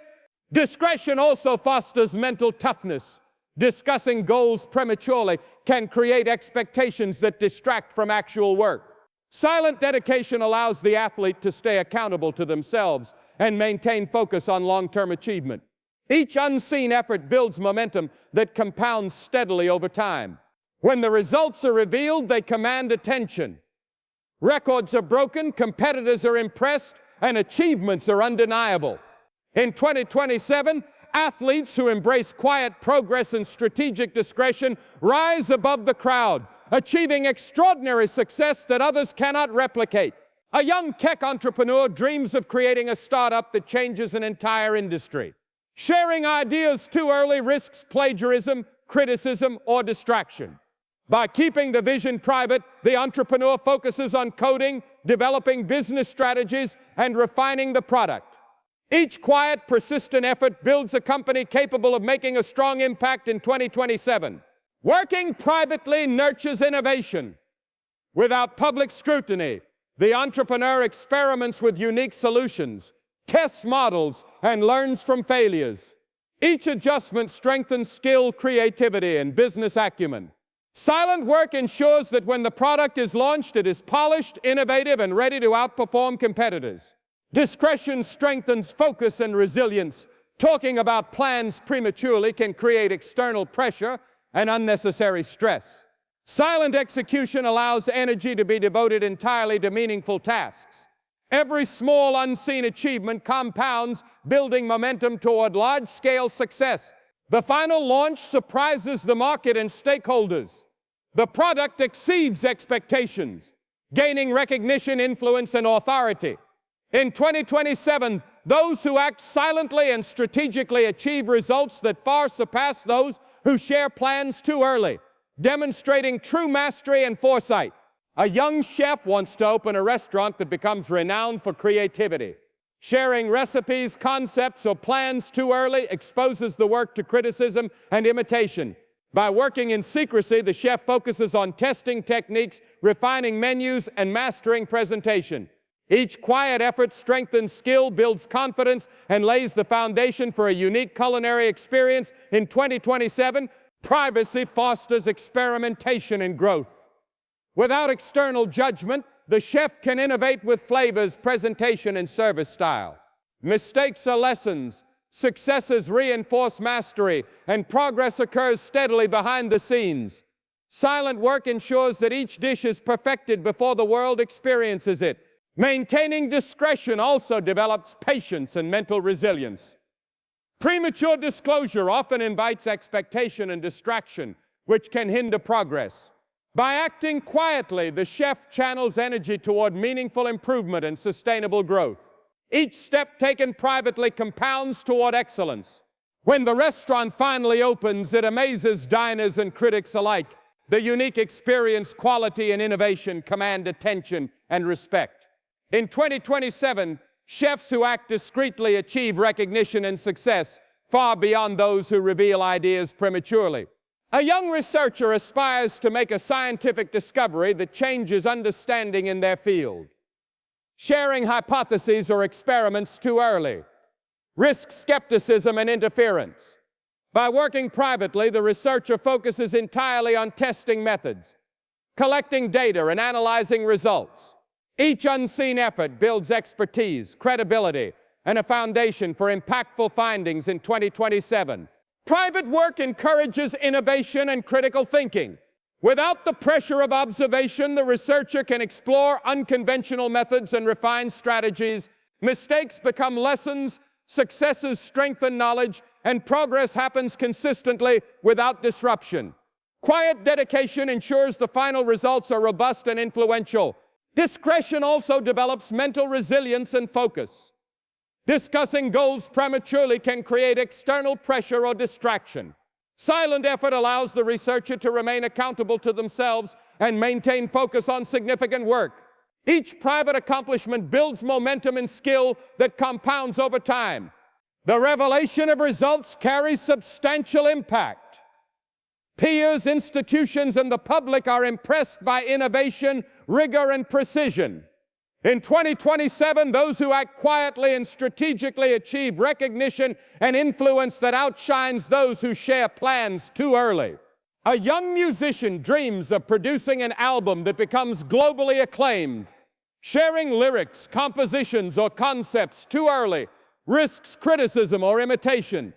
Discretion also fosters mental toughness. Discussing goals prematurely can create expectations that distract from actual work. Silent dedication allows the athlete to stay accountable to themselves and maintain focus on long-term achievement. Each unseen effort builds momentum that compounds steadily over time. When the results are revealed, they command attention. Records are broken, competitors are impressed, and achievements are undeniable. In 2027, athletes who embrace quiet progress and strategic discretion rise above the crowd, achieving extraordinary success that others cannot replicate. A young tech entrepreneur dreams of creating a startup that changes an entire industry. Sharing ideas too early risks plagiarism, criticism, or distraction. By keeping the vision private, the entrepreneur focuses on coding, developing business strategies, and refining the product. Each quiet, persistent effort builds a company capable of making a strong impact in 2027. Working privately nurtures innovation. Without public scrutiny, the entrepreneur experiments with unique solutions, tests models, and learns from failures. Each adjustment strengthens skill, creativity, and business acumen. Silent work ensures that when the product is launched, it is polished, innovative, and ready to outperform competitors. Discretion strengthens focus and resilience, Talking about plans prematurely can create external pressure and unnecessary stress. Silent execution allows energy to be devoted entirely to meaningful tasks. Every small unseen achievement compounds, building momentum toward large-scale success. The final launch surprises the market and stakeholders. The product exceeds expectations, gaining recognition, influence, and authority. In 2027, those who act silently and strategically achieve results that far surpass those who share plans too early, demonstrating true mastery and foresight. A young chef wants to open a restaurant that becomes renowned for creativity. Sharing recipes, concepts, or plans too early exposes the work to criticism and imitation. By working in secrecy, the chef focuses on testing techniques, refining menus, and mastering presentation. Each quiet effort strengthens skill, builds confidence, and lays the foundation for a unique culinary experience. In 2027, privacy fosters experimentation and growth. Without external judgment, the chef can innovate with flavors, presentation, and service style. Mistakes are lessons, successes reinforce mastery, and progress occurs steadily behind the scenes. Silent work ensures that each dish is perfected before the world experiences it. Maintaining discretion also develops patience and mental resilience. Premature disclosure often invites expectation and distraction, which can hinder progress. By acting quietly, the chef channels energy toward meaningful improvement and sustainable growth. Each step taken privately compounds toward excellence. When the restaurant finally opens, it amazes diners and critics alike. The unique experience, quality, and innovation command attention and respect. In 2027, chefs who act discreetly achieve recognition and success far beyond those who reveal ideas prematurely. A young researcher aspires to make a scientific discovery that changes understanding in their field. Sharing hypotheses or experiments too early risks skepticism and interference. By working privately, the researcher focuses entirely on testing methods, collecting data, and analyzing results. Each unseen effort builds expertise, credibility, and a foundation for impactful findings in 2027. Private work encourages innovation and critical thinking. Without the pressure of observation, the researcher can explore unconventional methods and refine strategies. Mistakes become lessons, successes strengthen knowledge, and progress happens consistently without disruption. Quiet dedication ensures the final results are robust and influential. Discretion also develops mental resilience and focus. Discussing goals prematurely can create external pressure or distraction. Silent effort allows the researcher to remain accountable to themselves and maintain focus on significant work. Each private accomplishment builds momentum and skill that compounds over time. The revelation of results carries substantial impact. Peers, institutions, and the public are impressed by innovation, rigor, and precision. In 2027, those who act quietly and strategically achieve recognition and influence that outshines those who share plans too early. A young musician dreams of producing an album that becomes globally acclaimed. Sharing lyrics, compositions, or concepts too early risks criticism or imitation.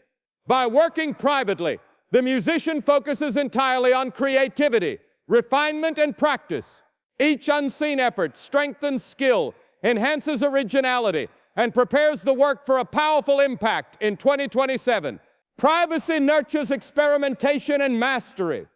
By working privately, the musician focuses entirely on creativity, refinement, and practice. Each unseen effort strengthens skill, enhances originality, and prepares the work for a powerful impact in 2027. Privacy nurtures experimentation and mastery.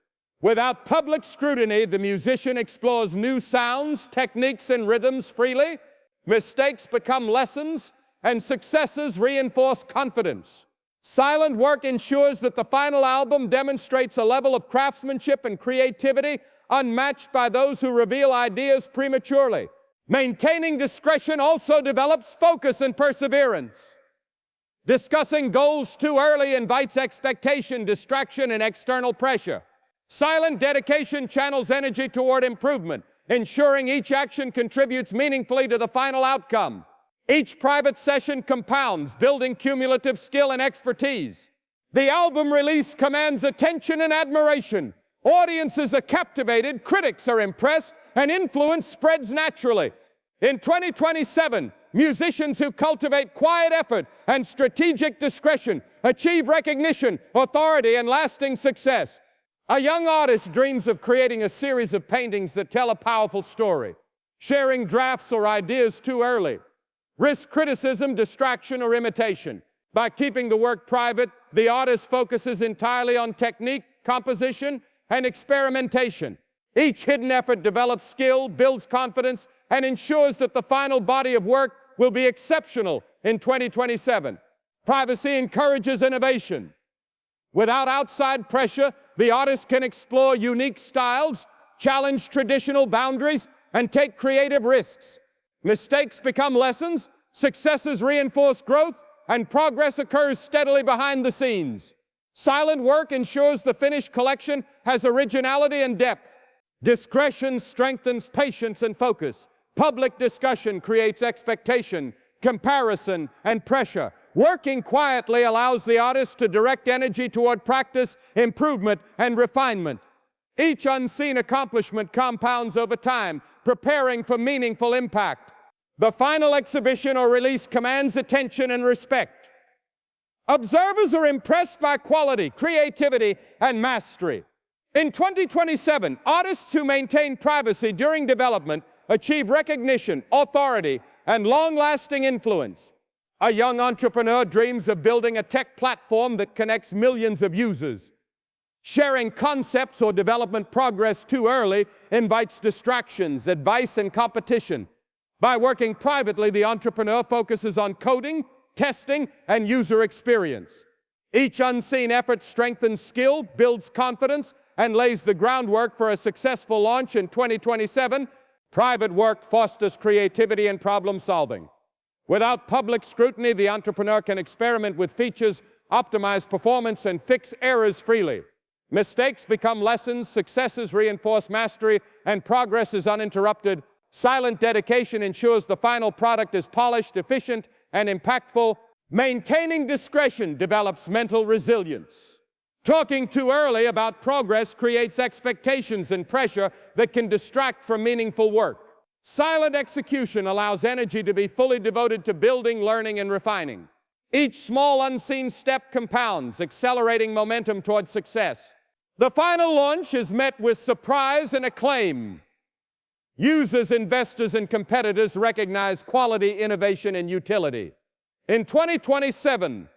Without public scrutiny, the musician explores new sounds, techniques, and rhythms freely. Mistakes become lessons, and successes reinforce confidence. Silent work ensures that the final album demonstrates a level of craftsmanship and creativity unmatched by those who reveal ideas prematurely. Maintaining discretion also develops focus and perseverance. Discussing goals too early invites expectation, distraction, and external pressure. Silent dedication channels energy toward improvement, ensuring each action contributes meaningfully to the final outcome. Each private session compounds, building cumulative skill and expertise. The album release commands attention and admiration. Audiences are captivated, critics are impressed, and influence spreads naturally. In 2027, Musicians who cultivate quiet effort and strategic discretion achieve recognition, authority, and lasting success. A young artist dreams of creating a series of paintings that tell a powerful story. Sharing drafts or ideas too early risks criticism, distraction, or imitation. By keeping the work private, the artist focuses entirely on technique, composition, and experimentation. Each hidden effort develops skill, builds confidence, and ensures that the final body of work will be exceptional in 2027. Privacy encourages innovation. Without outside pressure, the artist can explore unique styles, challenge traditional boundaries, and take creative risks. Mistakes become lessons, successes reinforce growth, and progress occurs steadily behind the scenes. Silent work ensures the finished collection has originality and depth. Discretion strengthens patience and focus. Public discussion creates expectation, comparison, and pressure. Working quietly allows the artist to direct energy toward practice, improvement, and refinement. Each unseen accomplishment compounds over time, preparing for meaningful impact. The final exhibition or release commands attention and respect. Observers are impressed by quality, creativity, and mastery. In 2027, artists who maintain privacy during development achieve recognition, authority, and long-lasting influence. A young entrepreneur dreams of building a tech platform that connects millions of users. Sharing concepts or development progress too early invites distractions, advice, and competition. By working privately, the entrepreneur focuses on coding, testing, and user experience. Each unseen effort strengthens skill, builds confidence, and lays the groundwork for a successful launch in 2027. Private work fosters creativity and problem solving. Without public scrutiny, the entrepreneur can experiment with features, optimize performance, and fix errors freely. Mistakes become lessons, successes reinforce mastery, and progress is uninterrupted. Silent dedication ensures the final product is polished, efficient, and impactful. Maintaining discretion develops mental resilience. Talking too early about progress creates expectations and pressure that can distract from meaningful work. Silent execution allows energy to be fully devoted to building, learning, and refining. Each small unseen step compounds, accelerating momentum toward success. The final launch is met with surprise and acclaim. Users, investors, and competitors recognize quality, innovation, and utility. In 2027,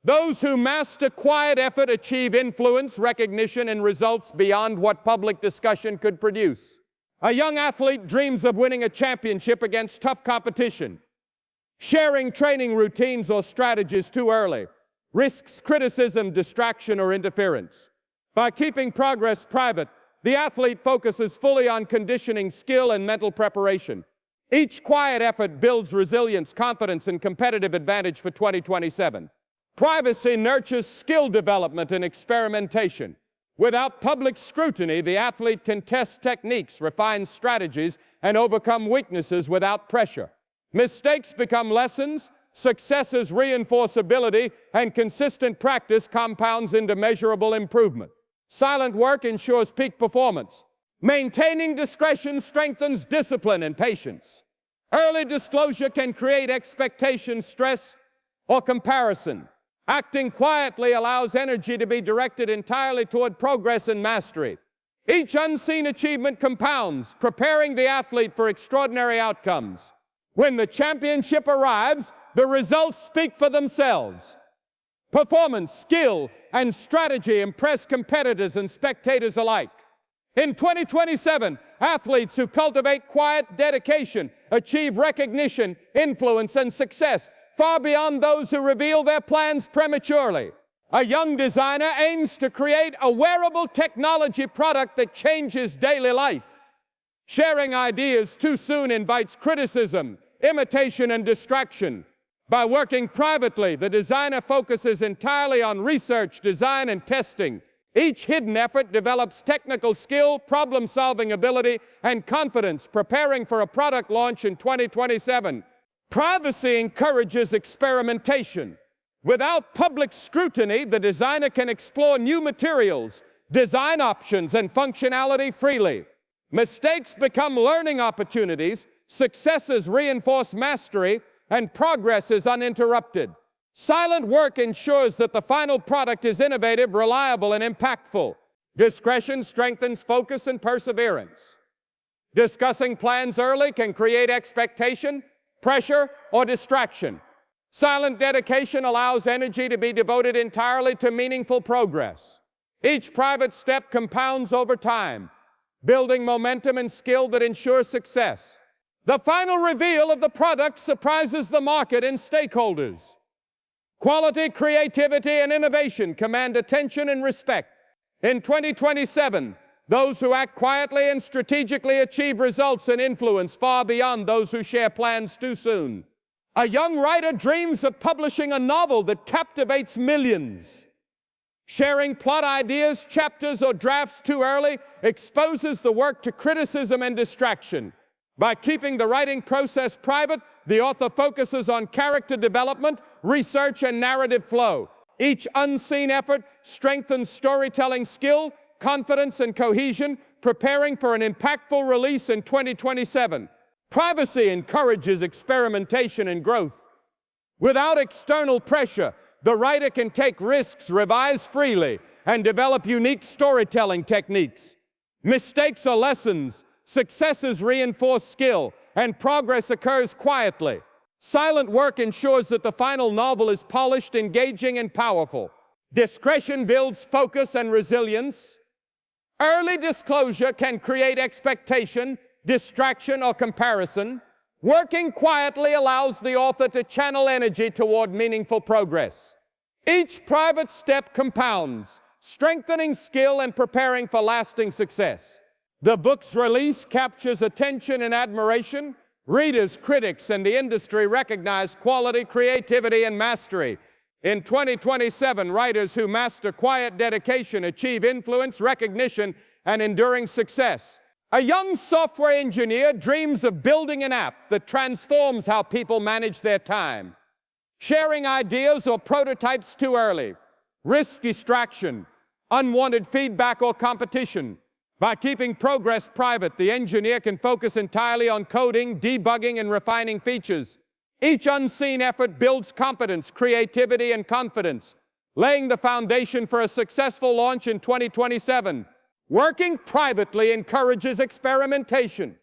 those who master quiet effort achieve influence, recognition, and results beyond what public discussion could produce. A young athlete dreams of winning a championship against tough competition. Sharing training routines or strategies too early risks criticism, distraction, or interference. By keeping progress private, the athlete focuses fully on conditioning, skill, and mental preparation. Each quiet effort builds resilience, confidence, and competitive advantage for 2027. Privacy nurtures skill development and experimentation. Without public scrutiny, the athlete can test techniques, refine strategies, and overcome weaknesses without pressure. Mistakes become lessons, successes reinforce ability, and consistent practice compounds into measurable improvement. Silent work ensures peak performance. Maintaining discretion strengthens discipline and patience. Early disclosure can create expectation, stress, or comparison. Acting quietly allows energy to be directed entirely toward progress and mastery. Each unseen achievement compounds, preparing the athlete for extraordinary outcomes. When the championship arrives, the results speak for themselves. Performance, skill, and strategy impress competitors and spectators alike. In 2027, athletes who cultivate quiet dedication achieve recognition, influence, and success far beyond those who reveal their plans prematurely. A young designer aims to create a wearable technology product that changes daily life. Sharing ideas too soon invites criticism, imitation, and distraction. By working privately, the designer focuses entirely on research, design, and testing. Each hidden effort develops technical skill, problem-solving ability, and confidence, preparing for a product launch in 2027. Privacy encourages experimentation. Without public scrutiny, the designer can explore new materials, design options, and functionality freely. Mistakes become learning opportunities, successes reinforce mastery, and progress is uninterrupted. Silent work ensures that the final product is innovative, reliable, and impactful. Discretion strengthens focus and perseverance. Discussing plans early can create expectation, pressure, or distraction. Silent dedication allows energy to be devoted entirely to meaningful progress. Each private step compounds over time, building momentum and skill that ensure success. The final reveal of the product surprises the market and stakeholders. Quality, creativity, and innovation command attention and respect. In 2027, those who act quietly and strategically achieve results and influence far beyond those who share plans too soon. A young writer dreams of publishing a novel that captivates millions. Sharing plot ideas, chapters, or drafts too early exposes the work to criticism and distraction. By keeping the writing process private, the author focuses on character development, research, and narrative flow. Each unseen effort strengthens storytelling skill, confidence, and cohesion, preparing for an impactful release in 2027. Privacy encourages experimentation and growth. Without external pressure, the writer can take risks, revise freely, and develop unique storytelling techniques. Mistakes are lessons, successes reinforce skill, and progress occurs quietly. Silent work ensures that the final novel is polished, engaging, and powerful. Discretion builds focus and resilience. Early disclosure can create expectation, distraction, or comparison. Working quietly allows the author to channel energy toward meaningful progress. Each private step compounds, strengthening skill and preparing for lasting success. The book's release captures attention and admiration. Readers, critics, and the industry recognize quality, creativity, and mastery. In 2027, writers who master quiet dedication achieve influence, recognition, and enduring success. A young software engineer dreams of building an app that transforms how people manage their time. Sharing ideas or prototypes too early risks distraction, unwanted feedback, or competition. By keeping progress private, the engineer can focus entirely on coding, debugging, and refining features. Each unseen effort builds competence, creativity, and confidence, laying the foundation for a successful launch in 2027. Working privately encourages experimentation.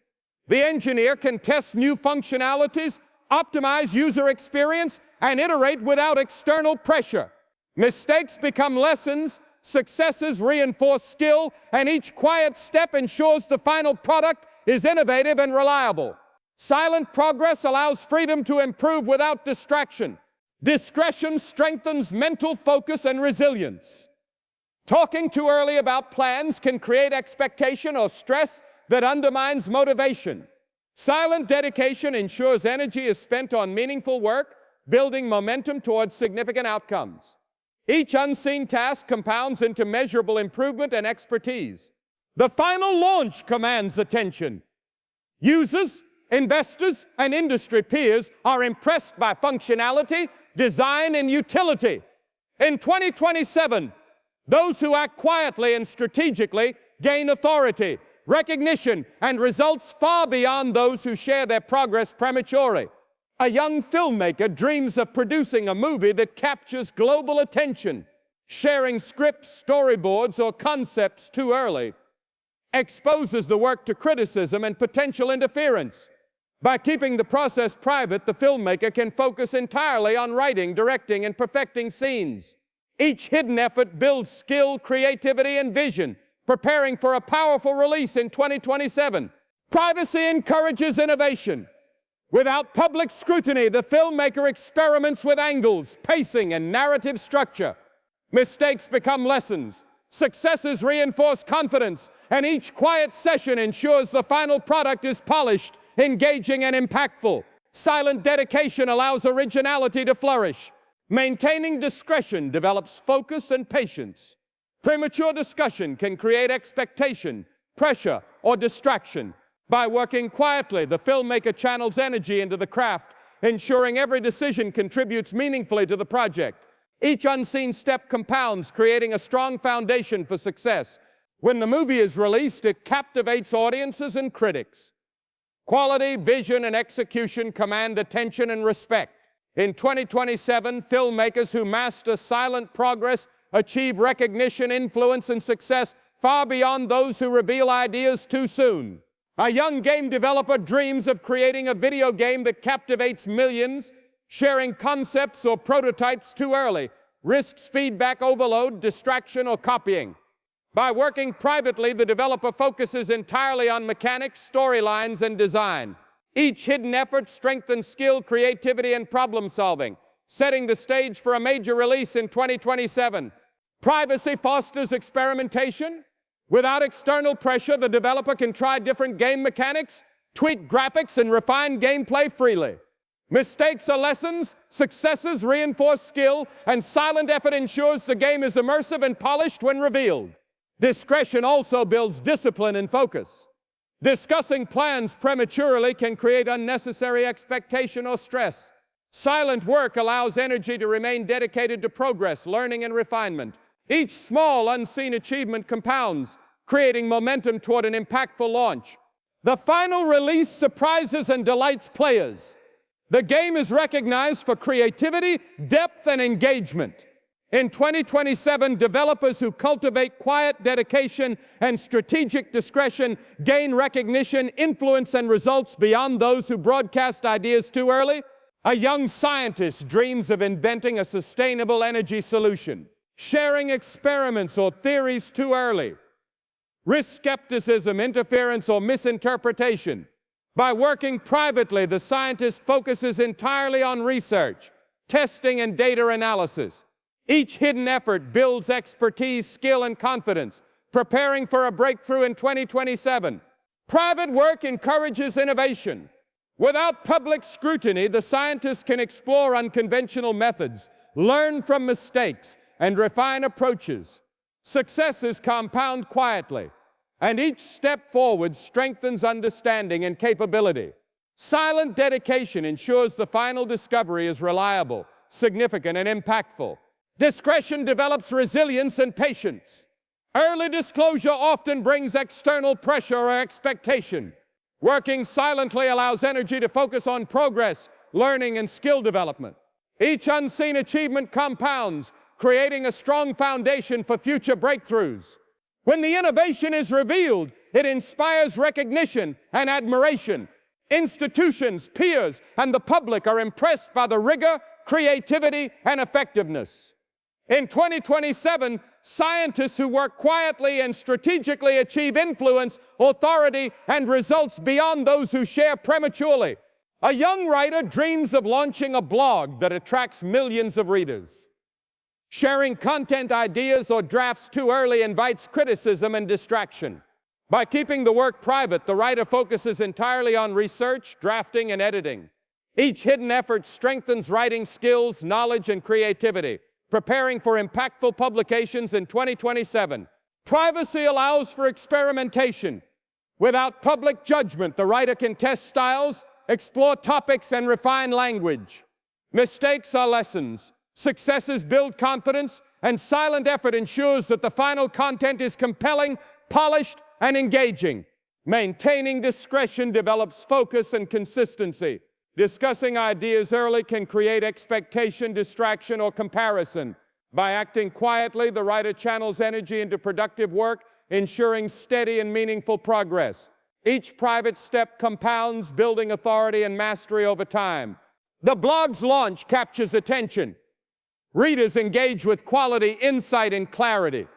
The engineer can test new functionalities, optimize user experience, and iterate without external pressure. Mistakes become lessons, successes reinforce skill, and each quiet step ensures the final product is innovative and reliable. Silent progress allows freedom to improve without distraction. Discretion strengthens mental focus and resilience. Talking too early about plans can create expectation or stress that undermines motivation. Silent dedication ensures energy is spent on meaningful work, building momentum towards significant outcomes. Each unseen task compounds into measurable improvement and expertise. The final launch commands attention. Users, investors, and industry peers are impressed by functionality, design, and utility. In 2027, those who act quietly and strategically gain authority, recognition, and results far beyond those who share their progress prematurely. A young filmmaker dreams of producing a movie that captures global attention. Sharing scripts, storyboards, or concepts too early exposes the work to criticism and potential interference. By keeping the process private, the filmmaker can focus entirely on writing, directing, and perfecting scenes. Each hidden effort builds skill, creativity, and vision, preparing for a powerful release in 2027. Privacy encourages innovation. Without public scrutiny, the filmmaker experiments with angles, pacing, and narrative structure. Mistakes become lessons. Successes reinforce confidence, and each quiet session ensures the final product is polished, engaging, and impactful. Silent dedication allows originality to flourish. Maintaining discretion develops focus and patience. Premature discussion can create expectation, pressure, or distraction. By working quietly, the filmmaker channels energy into the craft, ensuring every decision contributes meaningfully to the project. Each unseen step compounds, creating a strong foundation for success. When the movie is released, it captivates audiences and critics. Quality, vision, and execution command attention and respect. In 2027, filmmakers who master silent progress achieve recognition, influence, and success far beyond those who reveal ideas too soon. A young game developer dreams of creating a video game that captivates millions. Sharing concepts or prototypes too early risks feedback overload, distraction, or copying. By working privately, the developer focuses entirely on mechanics, storylines, and design. Each hidden effort strengthens skill, creativity, and problem solving, setting the stage for a major release in 2027. Privacy fosters experimentation. Without external pressure, the developer can try different game mechanics, tweak graphics, and refine gameplay freely. Mistakes are lessons, successes reinforce skill, and silent effort ensures the game is immersive and polished when revealed. Discretion also builds discipline and focus. Discussing plans prematurely can create unnecessary expectation or stress. Silent work allows energy to remain dedicated to progress, learning, and refinement. Each small, unseen achievement compounds, creating momentum toward an impactful launch. The final release surprises and delights players. The game is recognized for creativity, depth, and engagement. In 2027, developers who cultivate quiet dedication and strategic discretion gain recognition, influence, and results beyond those who broadcast ideas too early. A young scientist dreams of inventing a sustainable energy solution. Sharing experiments or theories too early risks skepticism, interference, or misinterpretation. By working privately, the scientist focuses entirely on research, testing, and data analysis. Each hidden effort builds expertise, skill, and confidence, preparing for a breakthrough in 2027. Private work encourages innovation. Without public scrutiny, the scientist can explore unconventional methods, learn from mistakes, and refine approaches. Successes compound quietly, and each step forward strengthens understanding and capability. Silent dedication ensures the final discovery is reliable, significant, and impactful. Discretion develops resilience and patience. Early disclosure often brings external pressure or expectation. Working silently allows energy to focus on progress, learning, and skill development. Each unseen achievement compounds, creating a strong foundation for future breakthroughs. When the innovation is revealed, it inspires recognition and admiration. Institutions, peers, and the public are impressed by the rigor, creativity, and effectiveness. In 2027, scientists who work quietly and strategically achieve influence, authority, and results beyond those who share prematurely. A young writer dreams of launching a blog that attracts millions of readers. Sharing content ideas or drafts too early invites criticism and distraction. By keeping the work private, the writer focuses entirely on research, drafting, and editing. Each hidden effort strengthens writing skills, knowledge, and creativity, preparing for impactful publications in 2027. Privacy allows for experimentation. Without public judgment, the writer can test styles, explore topics, and refine language. Mistakes are lessons. Successes build confidence, and silent effort ensures that the final content is compelling, polished, and engaging. Maintaining discretion develops focus and consistency. Discussing ideas early can create expectation, distraction, or comparison. By acting quietly, the writer channels energy into productive work, ensuring steady and meaningful progress. Each private step compounds, building authority and mastery over time. The blog's launch captures attention. Readers engage with quality, insight, and clarity.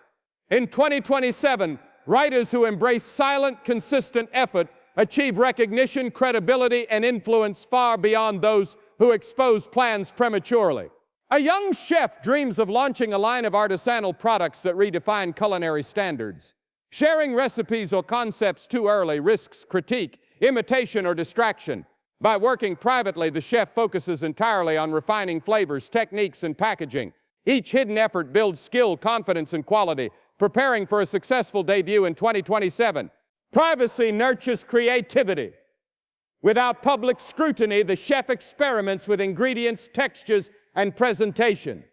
In 2027, writers who embrace silent, consistent effort achieve recognition, credibility, and influence far beyond those who expose plans prematurely. A young chef dreams of launching a line of artisanal products that redefine culinary standards. Sharing recipes or concepts too early risks critique, imitation, or distraction. By working privately, the chef focuses entirely on refining flavors, techniques, and packaging. Each hidden effort builds skill, confidence, and quality, preparing for a successful debut in 2027. Privacy nurtures creativity. Without public scrutiny, the chef experiments with ingredients, textures, and presentation.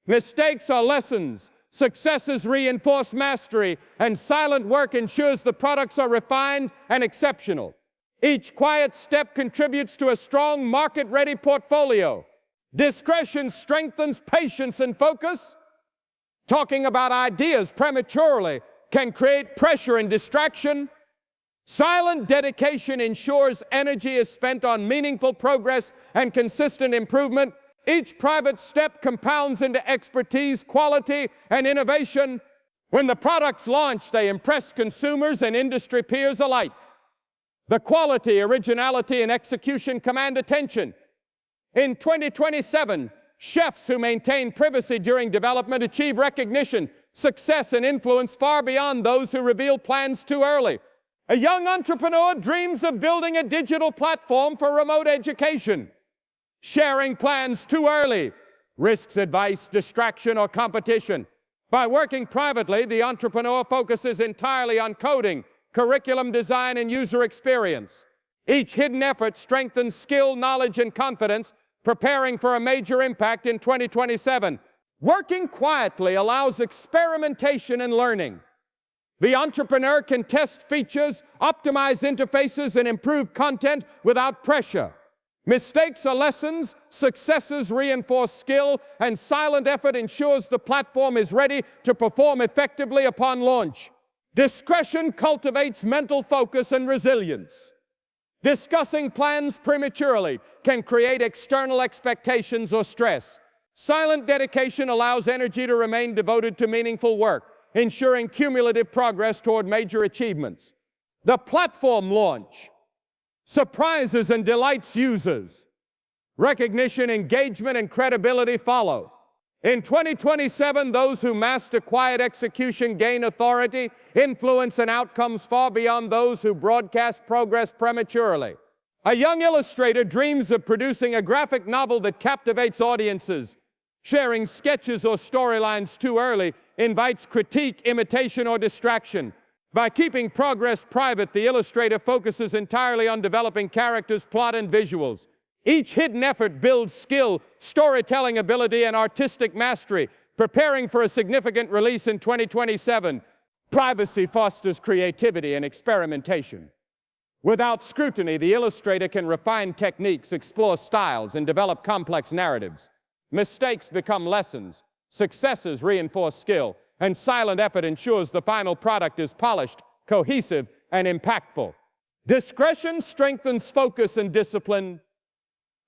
Mistakes are lessons. Successes reinforce mastery, and silent work ensures the products are refined and exceptional. Each quiet step contributes to a strong market-ready portfolio. Discretion strengthens patience and focus. Talking about ideas prematurely can create pressure and distraction. Silent dedication ensures energy is spent on meaningful progress and consistent improvement. Each private step compounds into expertise, quality, and innovation. When the products launch, they impress consumers and industry peers alike. The quality, originality, and execution command attention. In 2027, chefs who maintain privacy during development achieve recognition, success, and influence far beyond those who reveal plans too early. A young entrepreneur dreams of building a digital platform for remote education. Sharing plans too early risks advice, distraction, or competition. By working privately, the entrepreneur focuses entirely on coding, curriculum design, and user experience. Each hidden effort strengthens skill, knowledge, and confidence, preparing for a major impact in 2027. Working quietly allows experimentation and learning. The entrepreneur can test features, optimize interfaces, and improve content without pressure. Mistakes are lessons, successes reinforce skill, and silent effort ensures the platform is ready to perform effectively upon launch. Discretion cultivates mental focus and resilience. Discussing plans prematurely can create external expectations or stress. Silent dedication allows energy to remain devoted to meaningful work, ensuring cumulative progress toward major achievements. The platform launch surprises and delights users. Recognition, engagement, and credibility follow. In 2027, those who master quiet execution gain authority, influence, and outcomes far beyond those who broadcast progress prematurely. A young illustrator dreams of producing a graphic novel that captivates audiences. Sharing sketches or storylines too early invites critique, imitation, or distraction. By keeping progress private, the illustrator focuses entirely on developing characters, plot, and visuals. Each hidden effort builds skill, storytelling ability, and artistic mastery, preparing for a significant release in 2027. Privacy fosters creativity and experimentation. Without scrutiny, the illustrator can refine techniques, explore styles, and develop complex narratives. Mistakes become lessons, successes reinforce skill, and silent effort ensures the final product is polished, cohesive, and impactful. Discretion strengthens focus and discipline.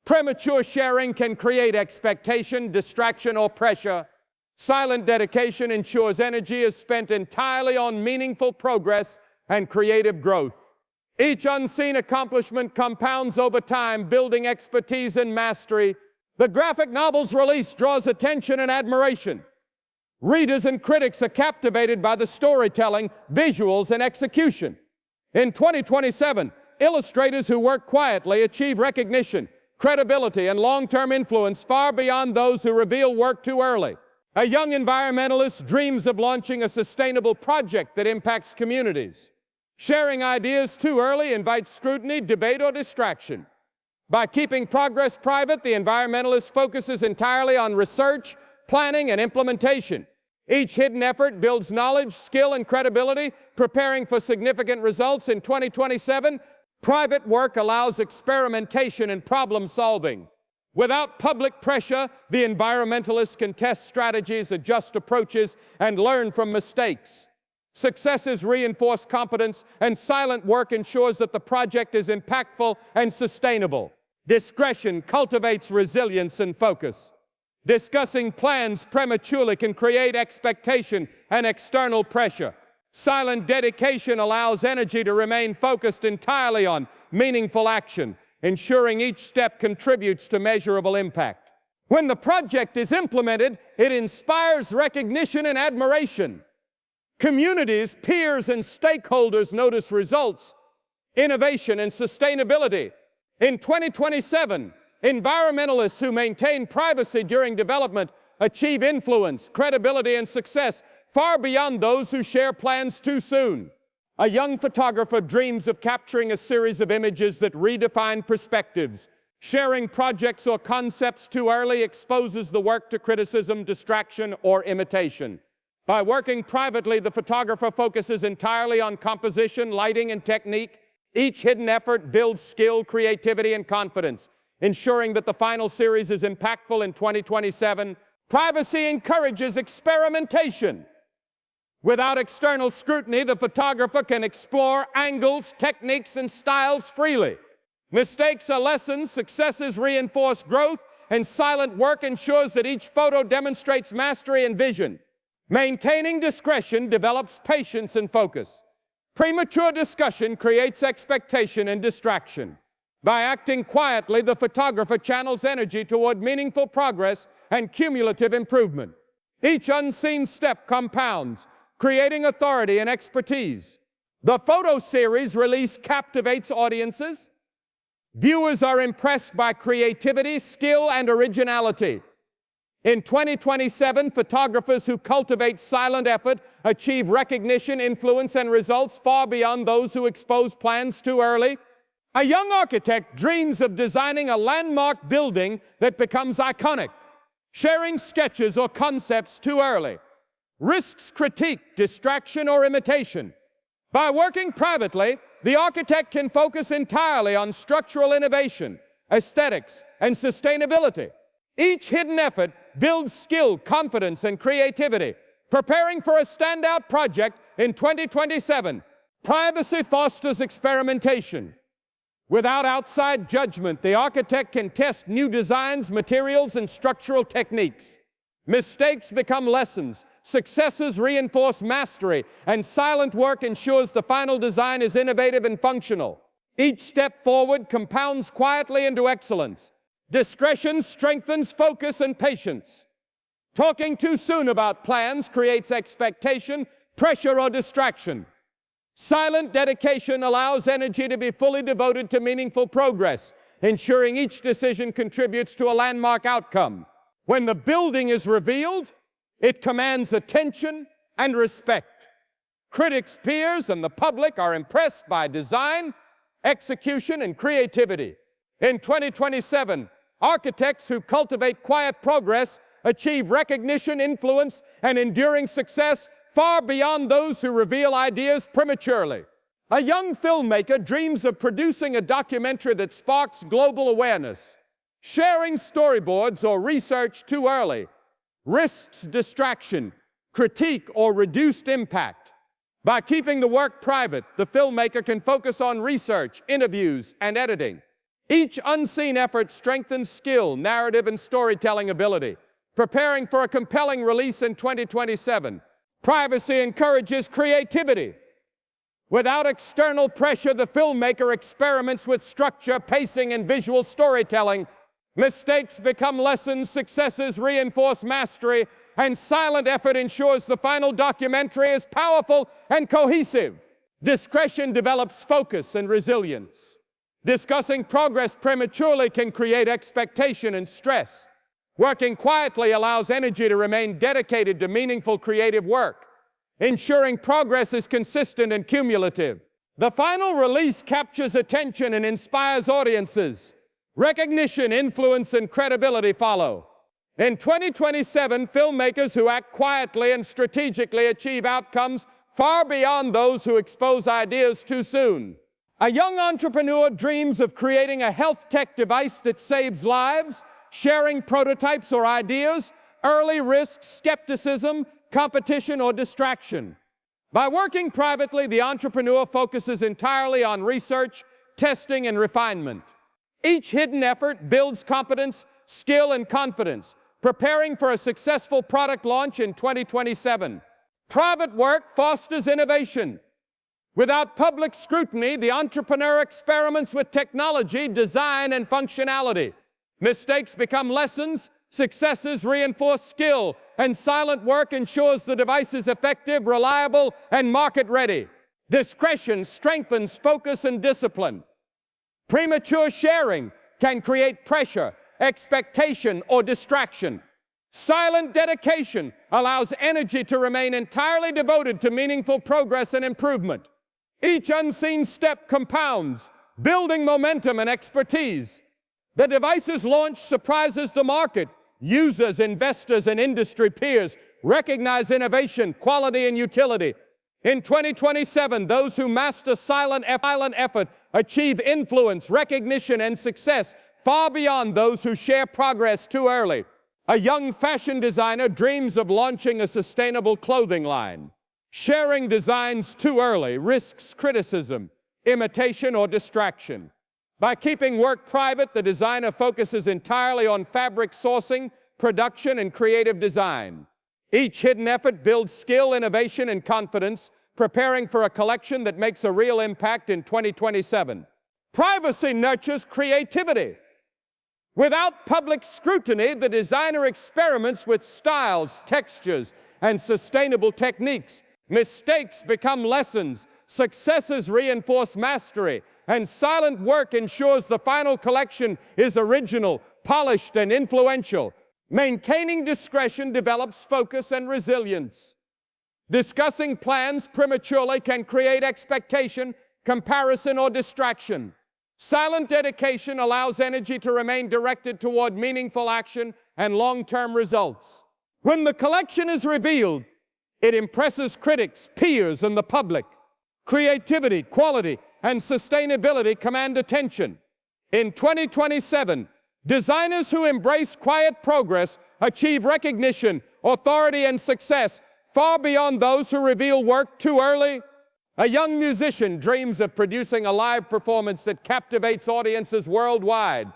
Premature sharing can create expectation, distraction, or pressure. Silent dedication ensures energy is spent entirely on meaningful progress and creative growth. Each unseen accomplishment compounds over time, building expertise and mastery. The graphic novel's release draws attention and admiration. Readers and critics are captivated by the storytelling, visuals, and execution. In 2027, illustrators who work quietly achieve recognition, credibility, and long-term influence far beyond those who reveal work too early. A young environmentalist dreams of launching a sustainable project that impacts communities. Sharing ideas too early invites scrutiny, debate, or distraction. By keeping progress private, the environmentalist focuses entirely on research, planning, and implementation. Each hidden effort builds knowledge, skill, and credibility, preparing for significant results in 2027. Private work allows experimentation and problem solving. Without public pressure, the environmentalist can test strategies, adjust approaches, and learn from mistakes. Successes reinforce competence, and silent work ensures that the project is impactful and sustainable. Discretion cultivates resilience and focus. Discussing plans prematurely can create expectation and external pressure. Silent dedication allows energy to remain focused entirely on meaningful action, ensuring each step contributes to measurable impact. When the project is implemented, it inspires recognition and admiration. Communities, peers, and stakeholders notice results, innovation, and sustainability. In 2027, environmentalists who maintain privacy during development achieve influence, credibility, and success far beyond those who share plans too soon. A young photographer dreams of capturing a series of images that redefine perspectives. Sharing projects or concepts too early exposes the work to criticism, distraction, or imitation. By working privately, the photographer focuses entirely on composition, lighting, and technique. Each hidden effort builds skill, creativity, and confidence, ensuring that the final series is impactful in 2027. Privacy encourages experimentation. Without external scrutiny, the photographer can explore angles, techniques, and styles freely. Mistakes are lessons, successes reinforce growth, and silent work ensures that each photo demonstrates mastery and vision. Maintaining discretion develops patience and focus. Premature discussion creates expectation and distraction. By acting quietly, the photographer channels energy toward meaningful progress and cumulative improvement. Each unseen step compounds, creating authority and expertise. The photo series release captivates audiences. Viewers are impressed by creativity, skill, and originality. In 2027, photographers who cultivate silent effort achieve recognition, influence, and results far beyond those who expose plans too early. A young architect dreams of designing a landmark building that becomes iconic. Sharing sketches or concepts too early risks critique, distraction, or imitation. By working privately, the architect can focus entirely on structural innovation, aesthetics, and sustainability. Each hidden effort builds skill, confidence, and creativity, preparing for a standout project in 2027. Privacy fosters experimentation. Without outside judgment, the architect can test new designs, materials, and structural techniques. Mistakes become lessons, successes reinforce mastery, and silent work ensures the final design is innovative and functional. Each step forward compounds quietly into excellence. Discretion strengthens focus and patience. Talking too soon about plans creates expectation, pressure, or distraction. Silent dedication allows energy to be fully devoted to meaningful progress, ensuring each decision contributes to a landmark outcome. When the building is revealed, it commands attention and respect. Critics, peers, and the public are impressed by design, execution, and creativity. In 2027, architects who cultivate quiet progress achieve recognition, influence, and enduring success far beyond those who reveal ideas prematurely. A young filmmaker dreams of producing a documentary that sparks global awareness. Sharing storyboards or research too early risks distraction, critique, or reduced impact. By keeping the work private, the filmmaker can focus on research, interviews, and editing. Each unseen effort strengthens skill, narrative, and storytelling ability, preparing for a compelling release in 2027. Privacy encourages creativity. Without external pressure, the filmmaker experiments with structure, pacing, and visual storytelling. Mistakes become lessons, successes reinforce mastery, and silent effort ensures the final documentary is powerful and cohesive. Discretion develops focus and resilience. Discussing progress prematurely can create expectation and stress. Working quietly allows energy to remain dedicated to meaningful creative work, ensuring progress is consistent and cumulative. The final release captures attention and inspires audiences. Recognition, influence, and credibility follow. In 2027, filmmakers who act quietly and strategically achieve outcomes far beyond those who expose ideas too soon. A young entrepreneur dreams of creating a health tech device that saves lives. Sharing prototypes or ideas, early risks, skepticism, competition, or distraction. By working privately, the entrepreneur focuses entirely on research, testing, and refinement. Each hidden effort builds competence, skill, and confidence, preparing for a successful product launch in 2027. Private work fosters innovation. Without public scrutiny, the entrepreneur experiments with technology, design, and functionality. Mistakes become lessons, successes reinforce skill, and silent work ensures the device is effective, reliable, and market-ready. Discretion strengthens focus and discipline. Premature sharing can create pressure, expectation, or distraction. Silent dedication allows energy to remain entirely devoted to meaningful progress and improvement. Each unseen step compounds, building momentum and expertise. The device's launch surprises the market. Users, investors, and industry peers recognize innovation, quality, and utility. In 2027, those who master silent effort achieve influence, recognition, and success far beyond those who share progress too early. A young fashion designer dreams of launching a sustainable clothing line. Sharing designs too early risks criticism, imitation, or distraction. By keeping work private, the designer focuses entirely on fabric sourcing, production, and creative design. Each hidden effort builds skill, innovation, and confidence, preparing for a collection that makes a real impact in 2027. Privacy nurtures creativity. Without public scrutiny, the designer experiments with styles, textures, and sustainable techniques. Mistakes become lessons, successes reinforce mastery, and silent work ensures the final collection is original, polished, and influential. Maintaining discretion develops focus and resilience. Discussing plans prematurely can create expectation, comparison, or distraction. Silent dedication allows energy to remain directed toward meaningful action and long-term results. When the collection is revealed, it impresses critics, peers, and the public. Creativity, quality, and sustainability command attention. In 2027, designers who embrace quiet progress achieve recognition, authority, and success far beyond those who reveal work too early. A young musician dreams of producing a live performance that captivates audiences worldwide.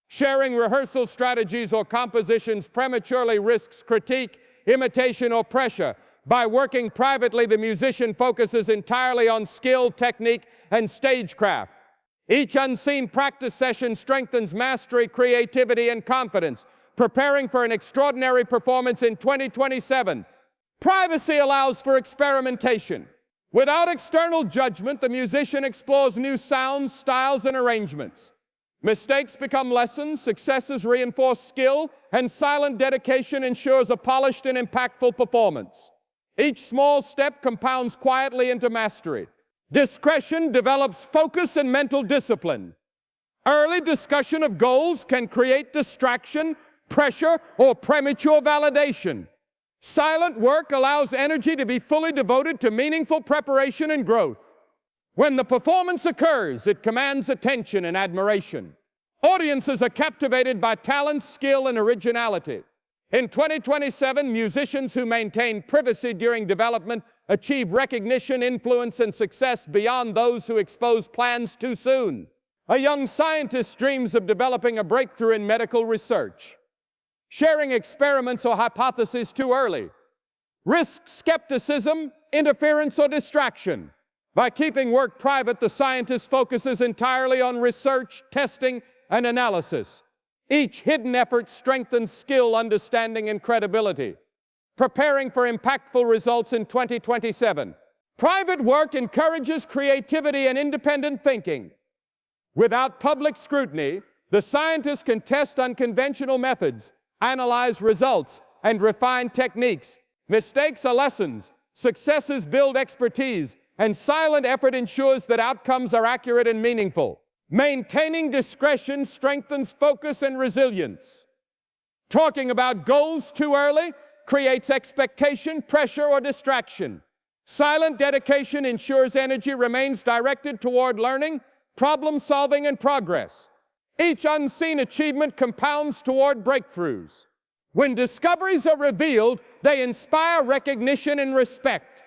Sharing rehearsal strategies or compositions prematurely risks critique, imitation, or pressure. By working privately, the musician focuses entirely on skill, technique, and stagecraft. Each unseen practice session strengthens mastery, creativity, and confidence, preparing for an extraordinary performance in 2027. Privacy allows for experimentation. Without external judgment, the musician explores new sounds, styles, and arrangements. Mistakes become lessons, successes reinforce skill, and silent dedication ensures a polished and impactful performance. Each small step compounds quietly into mastery. Discretion develops focus and mental discipline. Early discussion of goals can create distraction, pressure, or premature validation. Silent work allows energy to be fully devoted to meaningful preparation and growth. When the performance occurs, it commands attention and admiration. Audiences are captivated by talent, skill, and originality. In 2027, musicians who maintain privacy during development achieve recognition, influence, and success beyond those who expose plans too soon. A young scientist dreams of developing a breakthrough in medical research. Sharing experiments or hypotheses too early risks skepticism, interference, or distraction. By keeping work private, the scientist focuses entirely on research, testing, and analysis. Each hidden effort strengthens skill, understanding, and credibility. Preparing for impactful results in 2027. Private work encourages creativity and independent thinking. Without public scrutiny, the scientist can test unconventional methods, analyze results, and refine techniques. Mistakes are lessons, successes build expertise, and silent effort ensures that outcomes are accurate and meaningful. Maintaining discretion strengthens focus and resilience. Talking about goals too early creates expectation, pressure, or distraction. Silent dedication ensures energy remains directed toward learning, problem solving, and progress. Each unseen achievement compounds toward breakthroughs. When discoveries are revealed, they inspire recognition and respect.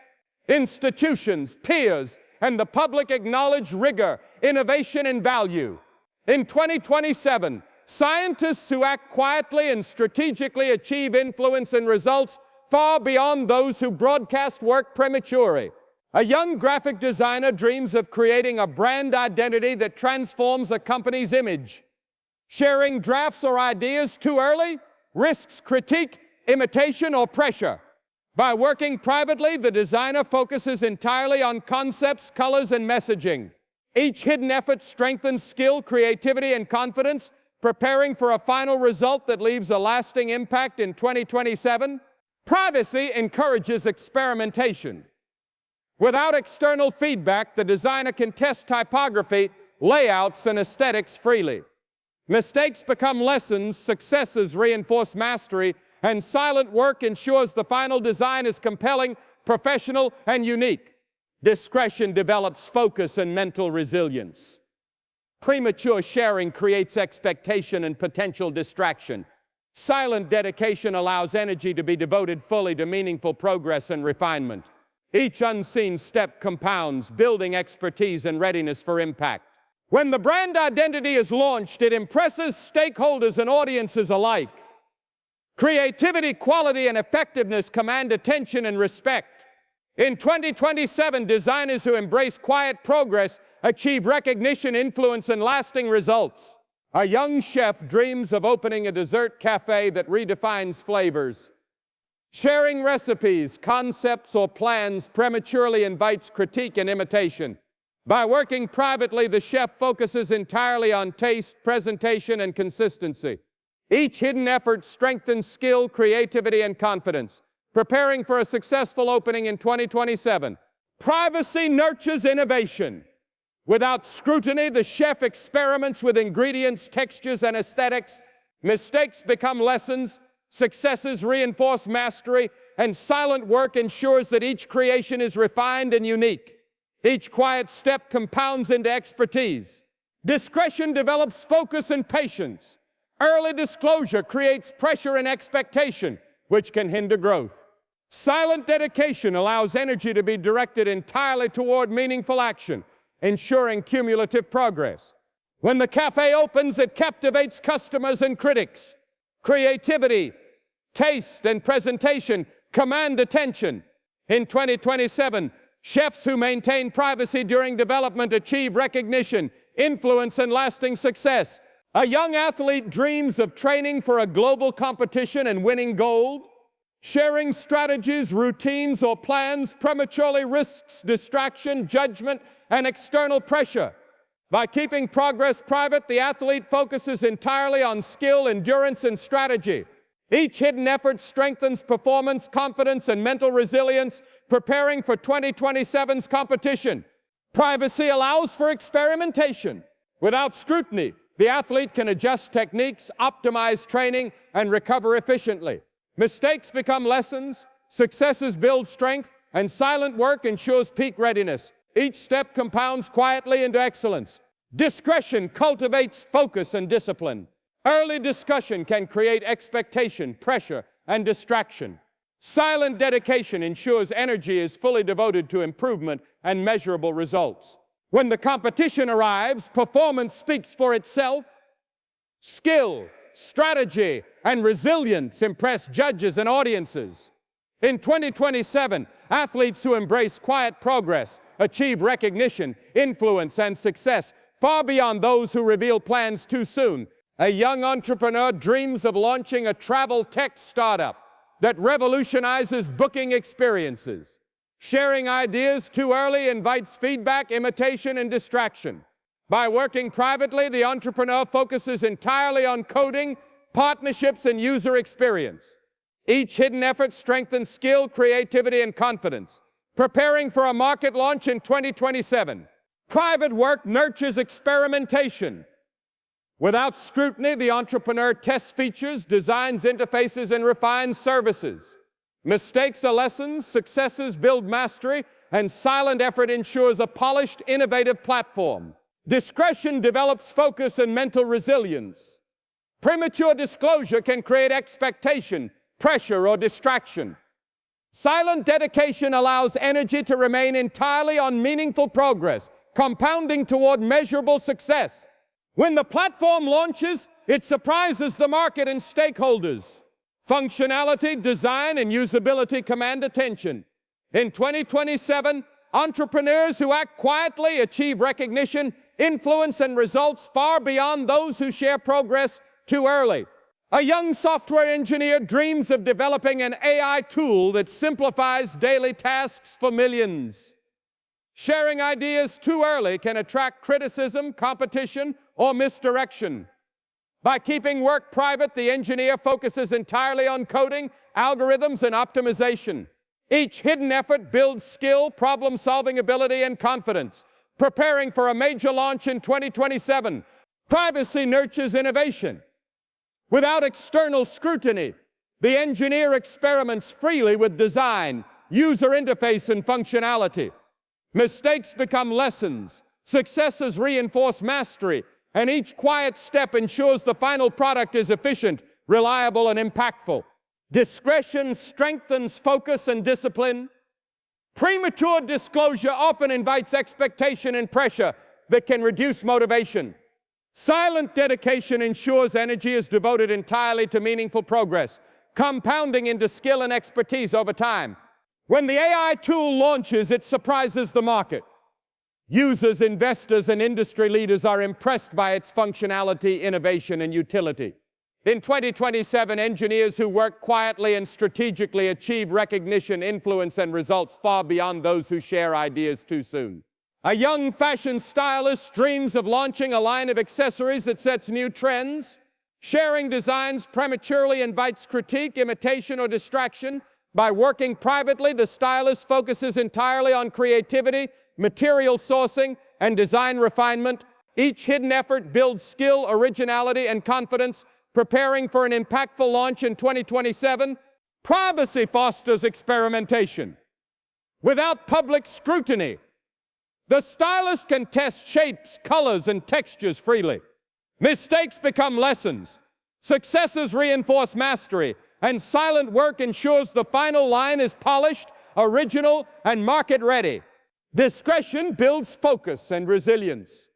Institutions, peers, and the public acknowledge rigor, innovation, and value. In 2027, scientists who act quietly and strategically achieve influence and results far beyond those who broadcast work prematurely. A young graphic designer dreams of creating a brand identity that transforms a company's image. Sharing drafts or ideas too early risks critique, imitation, or pressure. By working privately, the designer focuses entirely on concepts, colors, and messaging. Each hidden effort strengthens skill, creativity, and confidence, preparing for a final result that leaves a lasting impact in 2027. Privacy encourages experimentation. Without external feedback, the designer can test typography, layouts, and aesthetics freely. Mistakes become lessons, successes reinforce mastery, and silent work ensures the final design is compelling, professional, and unique. Discretion develops focus and mental resilience. Premature sharing creates expectation and potential distraction. Silent dedication allows energy to be devoted fully to meaningful progress and refinement. Each unseen step compounds, building expertise and readiness for impact. When the brand identity is launched, it impresses stakeholders and audiences alike. Creativity, quality, and effectiveness command attention and respect. In 2027, designers who embrace quiet progress achieve recognition, influence, and lasting results. A young chef dreams of opening a dessert cafe that redefines flavors. Sharing recipes, concepts, or plans prematurely invites critique and imitation. By working privately, the chef focuses entirely on taste, presentation, and consistency. Each hidden effort strengthens skill, creativity, and confidence. Preparing for a successful opening in 2027. Privacy nurtures innovation. Without scrutiny, the chef experiments with ingredients, textures, and aesthetics. Mistakes become lessons, successes reinforce mastery, and silent work ensures that each creation is refined and unique. Each quiet step compounds into expertise. Discretion develops focus and patience. Early disclosure creates pressure and expectation, which can hinder growth. Silent dedication allows energy to be directed entirely toward meaningful action, ensuring cumulative progress. When the cafe opens, it captivates customers and critics. Creativity, taste, and presentation command attention. In 2027, chefs who maintain privacy during development achieve recognition, influence, and lasting success. A young athlete dreams of training for a global competition and winning gold. Sharing strategies, routines, or plans prematurely risks distraction, judgment, and external pressure. By keeping progress private, the athlete focuses entirely on skill, endurance, and strategy. Each hidden effort strengthens performance, confidence, and mental resilience, preparing for 2027's competition. Privacy allows for experimentation. Without scrutiny, the athlete can adjust techniques, optimize training, and recover efficiently. Mistakes become lessons, successes build strength, and silent work ensures peak readiness. Each step compounds quietly into excellence. Discretion cultivates focus and discipline. Early discussion can create expectation, pressure, and distraction. Silent dedication ensures energy is fully devoted to improvement and measurable results. When the competition arrives, performance speaks for itself. Skill, strategy, and resilience impress judges and audiences. In 2027, athletes who embrace quiet progress achieve recognition, influence, and success far beyond those who reveal plans too soon. A young entrepreneur dreams of launching a travel tech startup that revolutionizes booking experiences. Sharing ideas too early invites feedback, imitation, and distraction. By working privately, the entrepreneur focuses entirely on coding, partnerships, and user experience. Each hidden effort strengthens skill, creativity, and confidence. Preparing for a market launch in 2027. Private work nurtures experimentation. Without scrutiny, the entrepreneur tests features, designs interfaces, and refines services. Mistakes are lessons, successes build mastery, and silent effort ensures a polished, innovative platform. Discretion develops focus and mental resilience. Premature disclosure can create expectation, pressure, or distraction. Silent dedication allows energy to remain entirely on meaningful progress, compounding toward measurable success. When the platform launches, it surprises the market and stakeholders. Functionality, design, and usability command attention. In 2027, entrepreneurs who act quietly achieve recognition, influence, and results far beyond those who share progress too early. A young software engineer dreams of developing an AI tool that simplifies daily tasks for millions. Sharing ideas too early can attract criticism, competition, or misdirection. By keeping work private, the engineer focuses entirely on coding, algorithms, and optimization. Each hidden effort builds skill, problem-solving ability, and confidence. Preparing for a major launch in 2027, privacy nurtures innovation. Without external scrutiny, the engineer experiments freely with design, user interface, and functionality. Mistakes become lessons. Successes reinforce mastery. And each quiet step ensures the final product is efficient, reliable, and impactful. Discretion strengthens focus and discipline. Premature disclosure often invites expectation and pressure that can reduce motivation. Silent dedication ensures energy is devoted entirely to meaningful progress, compounding into skill and expertise over time. When the AI tool launches, it surprises the market. Users, investors, and industry leaders are impressed by its functionality, innovation, and utility. In 2027, engineers who work quietly and strategically achieve recognition, influence, and results far beyond those who share ideas too soon. A young fashion stylist dreams of launching a line of accessories that sets new trends. Sharing designs prematurely invites critique, imitation, or distraction. By working privately, the stylist focuses entirely on creativity, material sourcing, and design refinement. Each hidden effort builds skill, originality, and confidence. Preparing for an impactful launch in 2027, privacy fosters experimentation. Without public scrutiny, the stylist can test shapes, colors, and textures freely. Mistakes become lessons. Successes reinforce mastery. And silent work ensures the final line is polished, original, and market-ready. Discretion builds focus and resilience.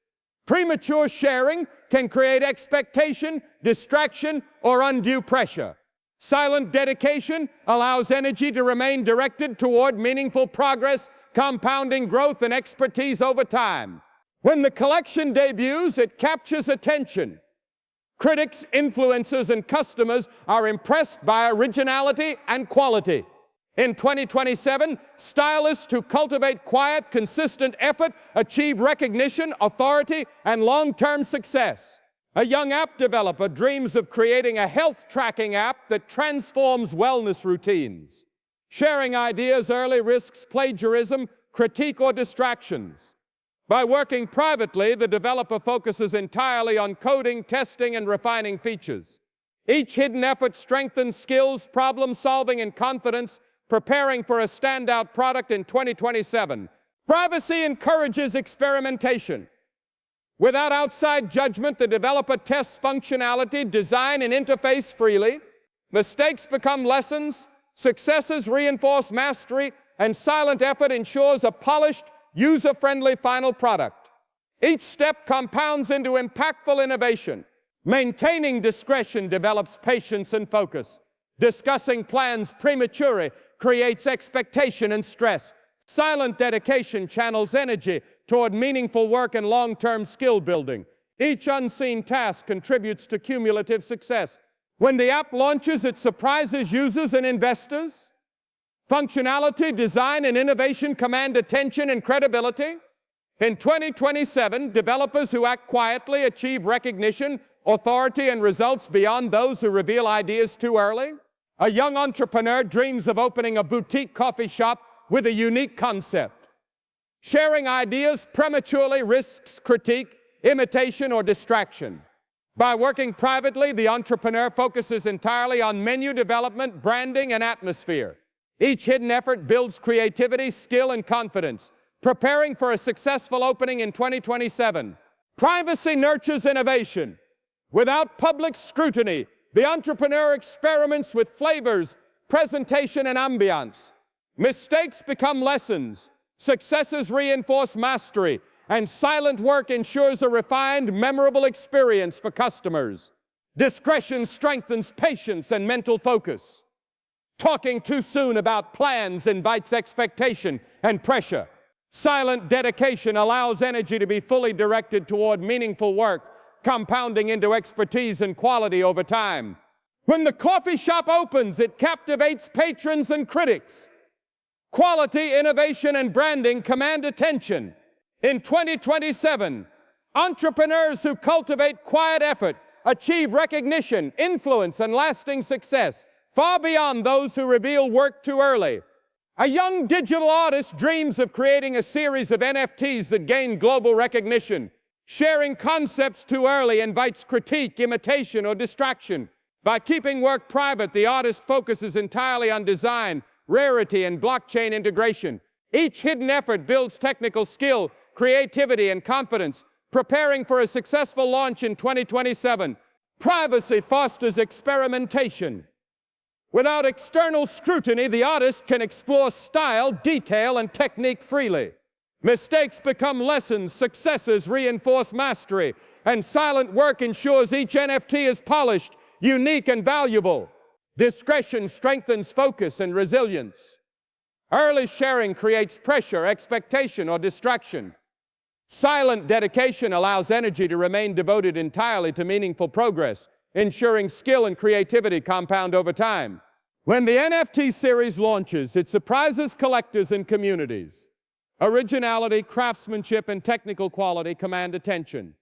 Premature sharing can create expectation, distraction, or undue pressure. Silent dedication allows energy to remain directed toward meaningful progress, compounding growth and expertise over time. When the collection debuts, it captures attention. Critics, influencers, and customers are impressed by originality and quality. In 2027, stylists who cultivate quiet, consistent effort achieve recognition, authority, and long-term success. A young app developer dreams of creating a health tracking app that transforms wellness routines. Sharing ideas early risks plagiarism, critique, or distractions. By working privately, the developer focuses entirely on coding, testing, and refining features. Each hidden effort strengthens skills, problem solving, and confidence, preparing for a standout product in 2027. Privacy encourages experimentation. Without outside judgment, the developer tests functionality, design, and interface freely. Mistakes become lessons, successes reinforce mastery, and silent effort ensures a polished, user-friendly final product. Each step compounds into impactful innovation. Maintaining discretion develops patience and focus. Discussing plans prematurely creates expectation and stress. Silent dedication channels energy toward meaningful work and long-term skill building. Each unseen task contributes to cumulative success. When the app launches, it surprises users and investors. Functionality, design, and innovation command attention and credibility. In 2027, developers who act quietly achieve recognition, authority, and results beyond those who reveal ideas too early. A young entrepreneur dreams of opening a boutique coffee shop with a unique concept. Sharing ideas prematurely risks critique, imitation, or distraction. By working privately, the entrepreneur focuses entirely on menu development, branding, and atmosphere. Each hidden effort builds creativity, skill, and confidence, preparing for a successful opening in 2027. Privacy nurtures innovation. Without public scrutiny, the entrepreneur experiments with flavors, presentation, and ambiance. Mistakes become lessons. Successes reinforce mastery. And silent work ensures a refined, memorable experience for customers. Discretion strengthens patience and mental focus. Talking too soon about plans invites expectation and pressure. Silent dedication allows energy to be fully directed toward meaningful work, compounding into expertise and quality over time. When the coffee shop opens, it captivates patrons and critics. Quality, innovation, and branding command attention. In 2027, entrepreneurs who cultivate quiet effort achieve recognition, influence, and lasting success, far beyond those who reveal work too early. A young digital artist dreams of creating a series of NFTs that gain global recognition. Sharing concepts too early invites critique, imitation, or distraction. By keeping work private, the artist focuses entirely on design, rarity, and blockchain integration. Each hidden effort builds technical skill, creativity, and confidence, preparing for a successful launch in 2027. Privacy fosters experimentation. Without external scrutiny, the artist can explore style, detail, and technique freely. Mistakes become lessons, successes reinforce mastery, and silent work ensures each NFT is polished, unique, and valuable. Discretion strengthens focus and resilience. Early sharing creates pressure, expectation, or distraction. Silent dedication allows energy to remain devoted entirely to meaningful progress, ensuring skill and creativity compound over time. When the NFT series launches, it surprises collectors and communities. Originality, craftsmanship, and technical quality command attention.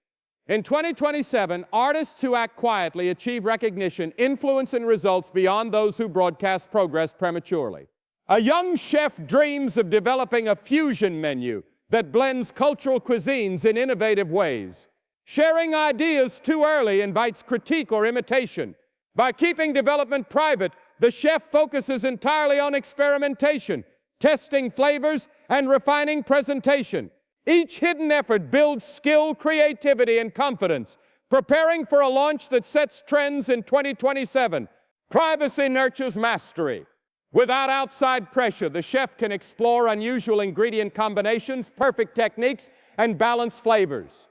In 2027, artists who act quietly achieve recognition, influence, and results beyond those who broadcast progress prematurely. A young chef dreams of developing a fusion menu that blends cultural cuisines in innovative ways. Sharing ideas too early invites critique or imitation. By keeping development private, the chef focuses entirely on experimentation, testing flavors, and refining presentation. Each hidden effort builds skill, creativity, and confidence, preparing for a launch that sets trends in 2027. Privacy nurtures mastery. Without outside pressure, the chef can explore unusual ingredient combinations, perfect techniques, and balanced flavors.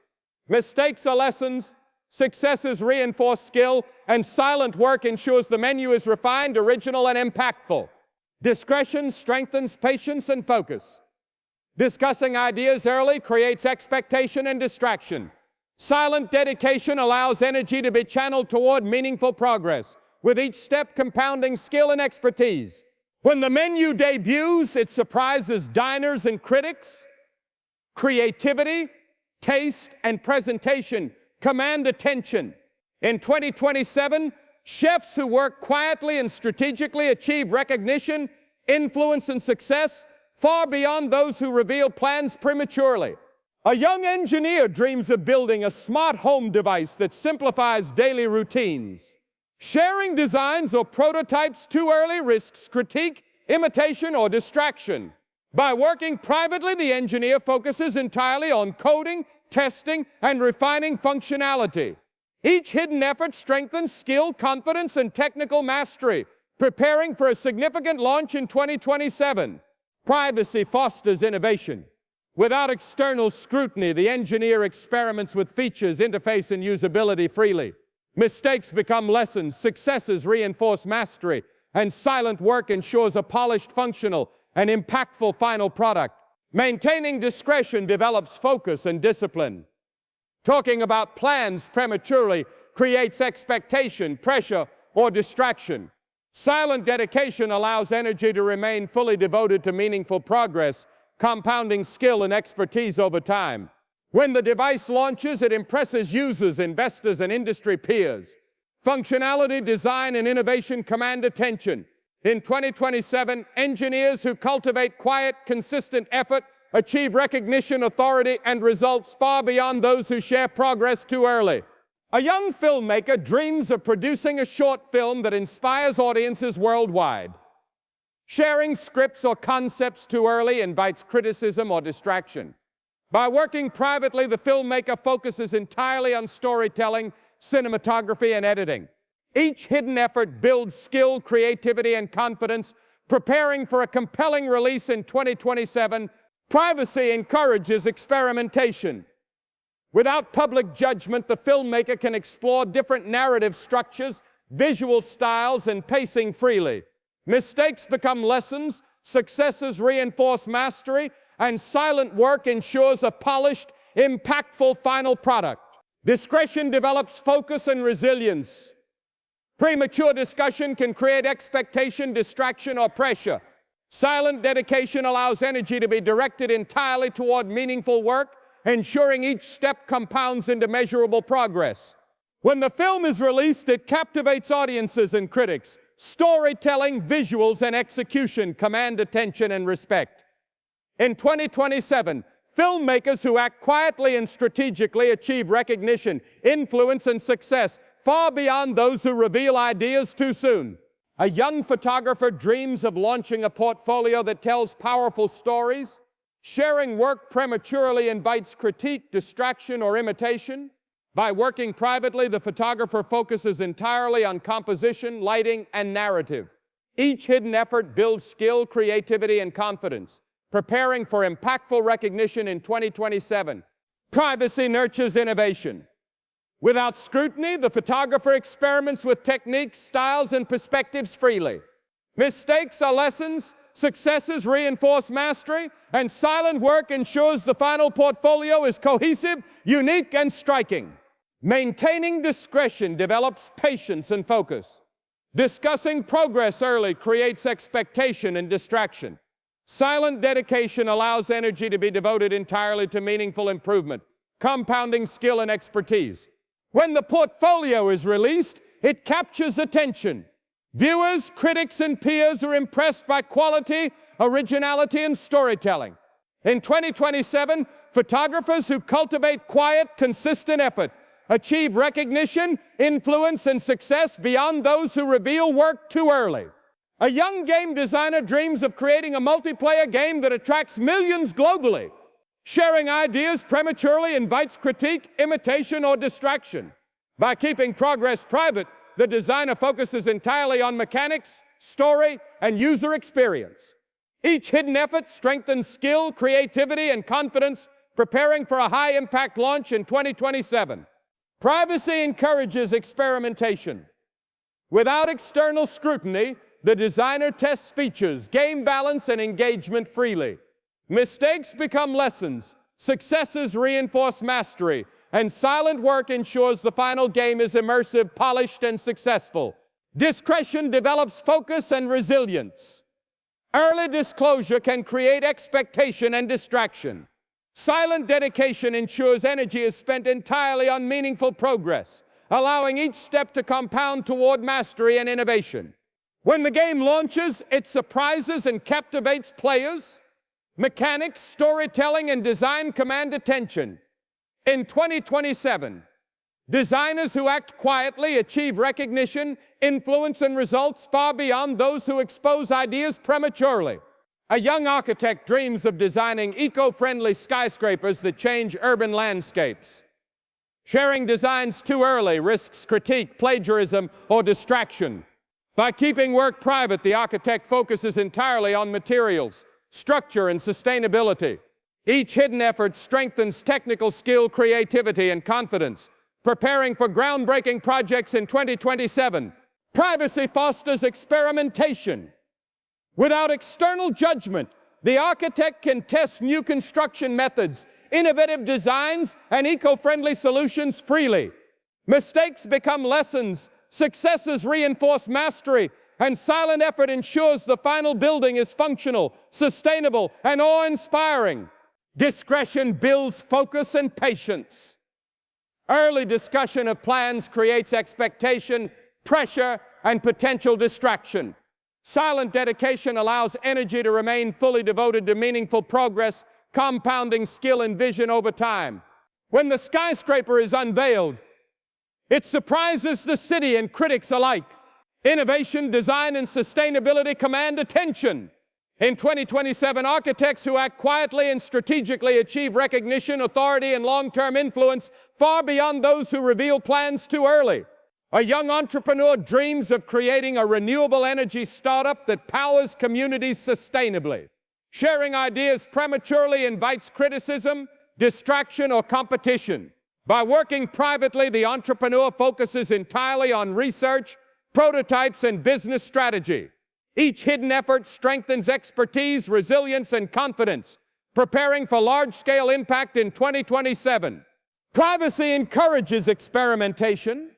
Mistakes are lessons, successes reinforce skill, and silent work ensures the menu is refined, original, and impactful. Discretion strengthens patience and focus. Discussing ideas early creates expectation and distraction. Silent dedication allows energy to be channeled toward meaningful progress, with each step compounding skill and expertise. When the menu debuts, it surprises diners and critics. Creativity, taste, and presentation command attention. In 2027, chefs who work quietly and strategically achieve recognition, influence, and success far beyond those who reveal plans prematurely. A young engineer dreams of building a smart home device that simplifies daily routines. Sharing designs or prototypes too early risks critique, imitation, or distraction. By working privately, the engineer focuses entirely on coding, testing, and refining functionality. Each hidden effort strengthens skill, confidence, and technical mastery, preparing for a significant launch in 2027. Privacy fosters innovation. Without external scrutiny, the engineer experiments with features, interface, and usability freely. Mistakes become lessons, successes reinforce mastery, and silent work ensures a polished, functional, and impactful final product. Maintaining discretion develops focus and discipline. Talking about plans prematurely creates expectation, pressure, or distraction. Silent dedication allows energy to remain fully devoted to meaningful progress, compounding skill and expertise over time. When the device launches, it impresses users, investors, and industry peers. Functionality, design, and innovation command attention. In 2027, engineers who cultivate quiet, consistent effort achieve recognition, authority, and results far beyond those who share progress too early. A young filmmaker dreams of producing a short film that inspires audiences worldwide. Sharing scripts or concepts too early invites criticism or distraction. By working privately, the filmmaker focuses entirely on storytelling, cinematography, and editing. Each hidden effort builds skill, creativity, and confidence, preparing for a compelling release in 2027. Privacy encourages experimentation. Without public judgment, the filmmaker can explore different narrative structures, visual styles, and pacing freely. Mistakes become lessons, successes reinforce mastery, and silent work ensures a polished, impactful final product. Discretion develops focus and resilience. Premature discussion can create expectation, distraction, or pressure. Silent dedication allows energy to be directed entirely toward meaningful work, ensuring each step compounds into measurable progress. When the film is released, it captivates audiences and critics. Storytelling, visuals, and execution command attention and respect. In 2027, filmmakers who act quietly and strategically achieve recognition, influence, and success far beyond those who reveal ideas too soon. A young photographer dreams of launching a portfolio that tells powerful stories. Sharing work prematurely invites critique, distraction, or imitation. By working privately, the photographer focuses entirely on composition, lighting, and narrative. Each hidden effort builds skill, creativity, and confidence, preparing for impactful recognition in 2027. Privacy nurtures innovation. Without scrutiny, the photographer experiments with techniques, styles, and perspectives freely. Mistakes are lessons, successes reinforce mastery, and silent work ensures the final portfolio is cohesive, unique, and striking. Maintaining discretion develops patience and focus. Discussing progress early creates expectation and distraction. Silent dedication allows energy to be devoted entirely to meaningful improvement, compounding skill and expertise. When the portfolio is released, it captures attention. Viewers, critics, and peers are impressed by quality, originality, and storytelling. In 2027, photographers who cultivate quiet, consistent effort achieve recognition, influence, and success beyond those who reveal work too early. A young game designer dreams of creating a multiplayer game that attracts millions globally. Sharing ideas prematurely invites critique, imitation, or distraction. By keeping progress private, the designer focuses entirely on mechanics, story, and user experience. Each hidden effort strengthens skill, creativity, and confidence, preparing for a high-impact launch in 2027. Privacy encourages experimentation. Without external scrutiny, the designer tests features, game balance, and engagement freely. Mistakes become lessons, successes reinforce mastery, and silent work ensures the final game is immersive, polished, and successful. Discretion develops focus and resilience. Early disclosure can create expectation and distraction. Silent dedication ensures energy is spent entirely on meaningful progress, allowing each step to compound toward mastery and innovation. When the game launches, it surprises and captivates players. Mechanics, storytelling, and design command attention. In 2027, designers who act quietly achieve recognition, influence, and results far beyond those who expose ideas prematurely. A young architect dreams of designing eco-friendly skyscrapers that change urban landscapes. Sharing designs too early risks critique, plagiarism, or distraction. By keeping work private, the architect focuses entirely on materials, structure, and sustainability. Each hidden effort strengthens technical skill, creativity, and confidence, preparing for groundbreaking projects in 2027. Privacy fosters experimentation. Without external judgment, the architect can test new construction methods, innovative designs, and eco-friendly solutions freely. Mistakes become lessons, successes reinforce mastery, and silent effort ensures the final building is functional, sustainable, and awe-inspiring. Discretion builds focus and patience. Early discussion of plans creates expectation, pressure, and potential distraction. Silent dedication allows energy to remain fully devoted to meaningful progress, compounding skill and vision over time. When the skyscraper is unveiled, it surprises the city and critics alike. Innovation, design, and sustainability command attention. In 2027, architects who act quietly and strategically achieve recognition, authority, and long-term influence far beyond those who reveal plans too early. A young entrepreneur dreams of creating a renewable energy startup that powers communities sustainably. Sharing ideas prematurely invites criticism, distraction, or competition. By working privately, the entrepreneur focuses entirely on research, prototypes, and business strategy. Each hidden effort strengthens expertise, resilience, and confidence, preparing for large-scale impact in 2027. Privacy encourages experimentation.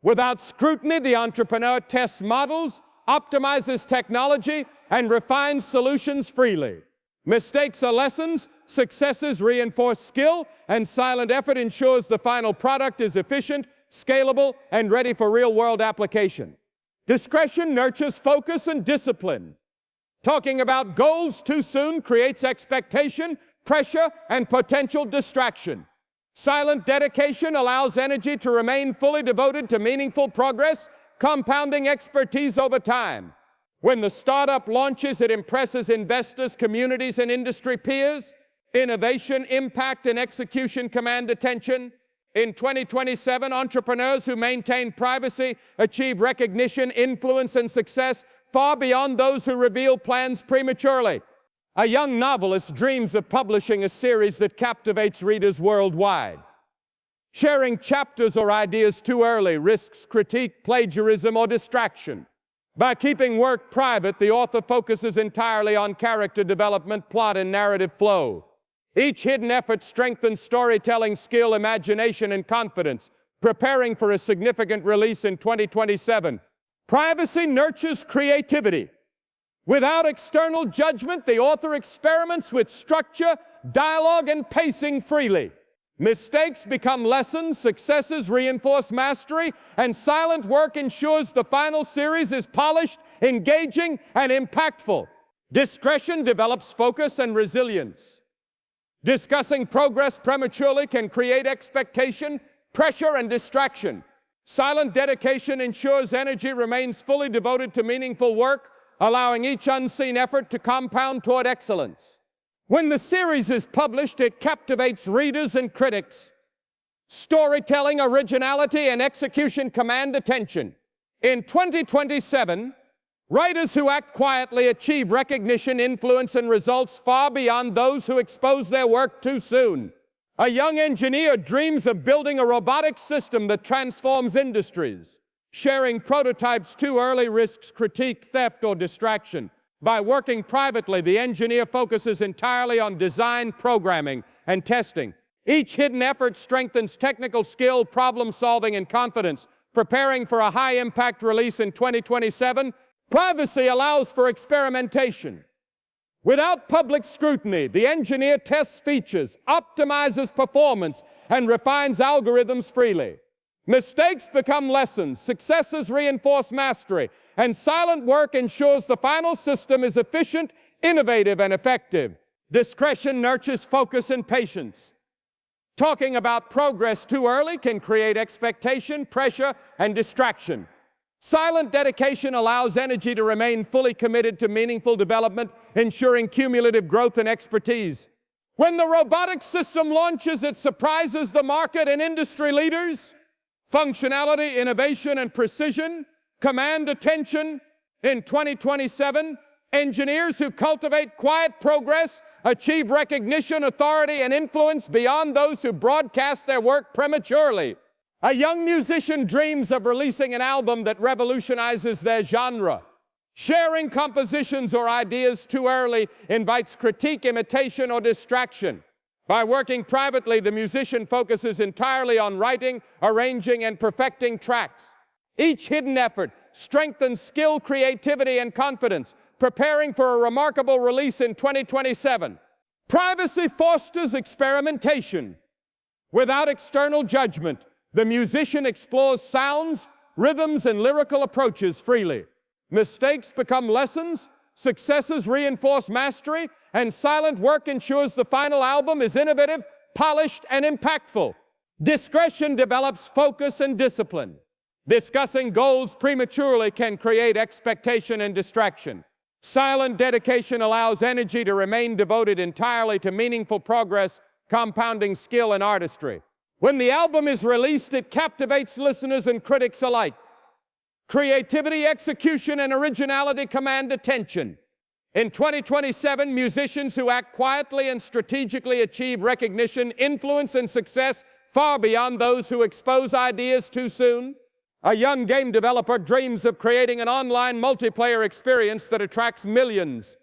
Without scrutiny, the entrepreneur tests models, optimizes technology, and refines solutions freely. Mistakes are lessons, successes reinforce skill, and silent effort ensures the final product is efficient, scalable, and ready for real-world application. Discretion nurtures focus and discipline. Talking about goals too soon creates expectation, pressure, and potential distraction. Silent dedication allows energy to remain fully devoted to meaningful progress, compounding expertise over time. When the startup launches, it impresses investors, communities, and industry peers. Innovation, impact, and execution command attention. In 2027, entrepreneurs who maintain privacy achieve recognition, influence, and success far beyond those who reveal plans prematurely. A young novelist dreams of publishing a series that captivates readers worldwide. Sharing chapters or ideas too early risks critique, plagiarism, or distraction. By keeping work private, the author focuses entirely on character development, plot, and narrative flow. Each hidden effort strengthens storytelling skill, imagination, and confidence, preparing for a significant release in 2027. Privacy nurtures creativity. Without external judgment, the author experiments with structure, dialogue, and pacing freely. Mistakes become lessons, successes reinforce mastery, and silent work ensures the final series is polished, engaging, and impactful. Discretion develops focus and resilience. Discussing progress prematurely can create expectation, pressure, and distraction. Silent dedication ensures energy remains fully devoted to meaningful work, allowing each unseen effort to compound toward excellence. When the series is published, it captivates readers and critics. Storytelling, originality, and execution command attention. In 2027, writers who act quietly achieve recognition, influence, and results far beyond those who expose their work too soon. A young engineer dreams of building a robotic system that transforms industries. Sharing prototypes too early risks critique, theft, or distraction. By working privately, the engineer focuses entirely on design, programming, and testing. Each hidden effort strengthens technical skill, problem solving, and confidence. Preparing for a high-impact release in 2027, privacy allows for experimentation. Without public scrutiny, the engineer tests features, optimizes performance, and refines algorithms freely. Mistakes become lessons, successes reinforce mastery, and silent work ensures the final system is efficient, innovative, and effective. Discretion nurtures focus and patience. Talking about progress too early can create expectation, pressure, and distraction. Silent dedication allows energy to remain fully committed to meaningful development, ensuring cumulative growth and expertise. When the robotic system launches, it surprises the market and industry leaders. Functionality, innovation, and precision command attention. In 2027, engineers who cultivate quiet progress achieve recognition, authority, and influence beyond those who broadcast their work prematurely. A young musician dreams of releasing an album that revolutionizes their genre. Sharing compositions or ideas too early invites critique, imitation, or distraction. By working privately, the musician focuses entirely on writing, arranging, and perfecting tracks. Each hidden effort strengthens skill, creativity, and confidence, preparing for a remarkable release in 2027. Privacy fosters experimentation. Without external judgment, the musician explores sounds, rhythms, and lyrical approaches freely. Mistakes become lessons, successes reinforce mastery, and silent work ensures the final album is innovative, polished, and impactful. Discretion develops focus and discipline. Discussing goals prematurely can create expectation and distraction. Silent dedication allows energy to remain devoted entirely to meaningful progress, compounding skill and artistry. When the album is released, it captivates listeners and critics alike. Creativity, execution, and originality command attention. In 2027, musicians who act quietly and strategically achieve recognition, influence, and success far beyond those who expose ideas too soon. A young game developer dreams of creating an online multiplayer experience that attracts millions.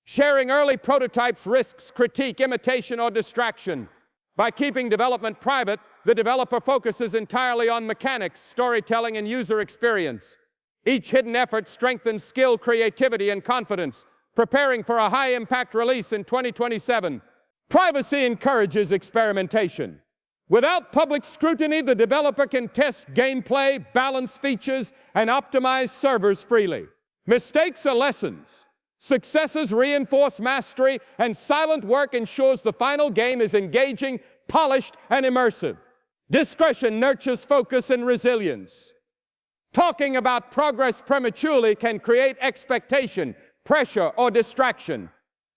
Sharing early prototypes risks critique, imitation, or distraction. By keeping development private, the developer focuses entirely on mechanics, storytelling, and user experience. Each hidden effort strengthens skill, creativity, and confidence, preparing for a high-impact release in 2027. Privacy encourages experimentation. Without public scrutiny, the developer can test gameplay, balance features, and optimize servers freely. Mistakes are lessons. Successes reinforce mastery, and silent work ensures the final game is engaging, polished, and immersive. Discretion nurtures focus and resilience. Talking about progress prematurely can create expectation, pressure, or distraction.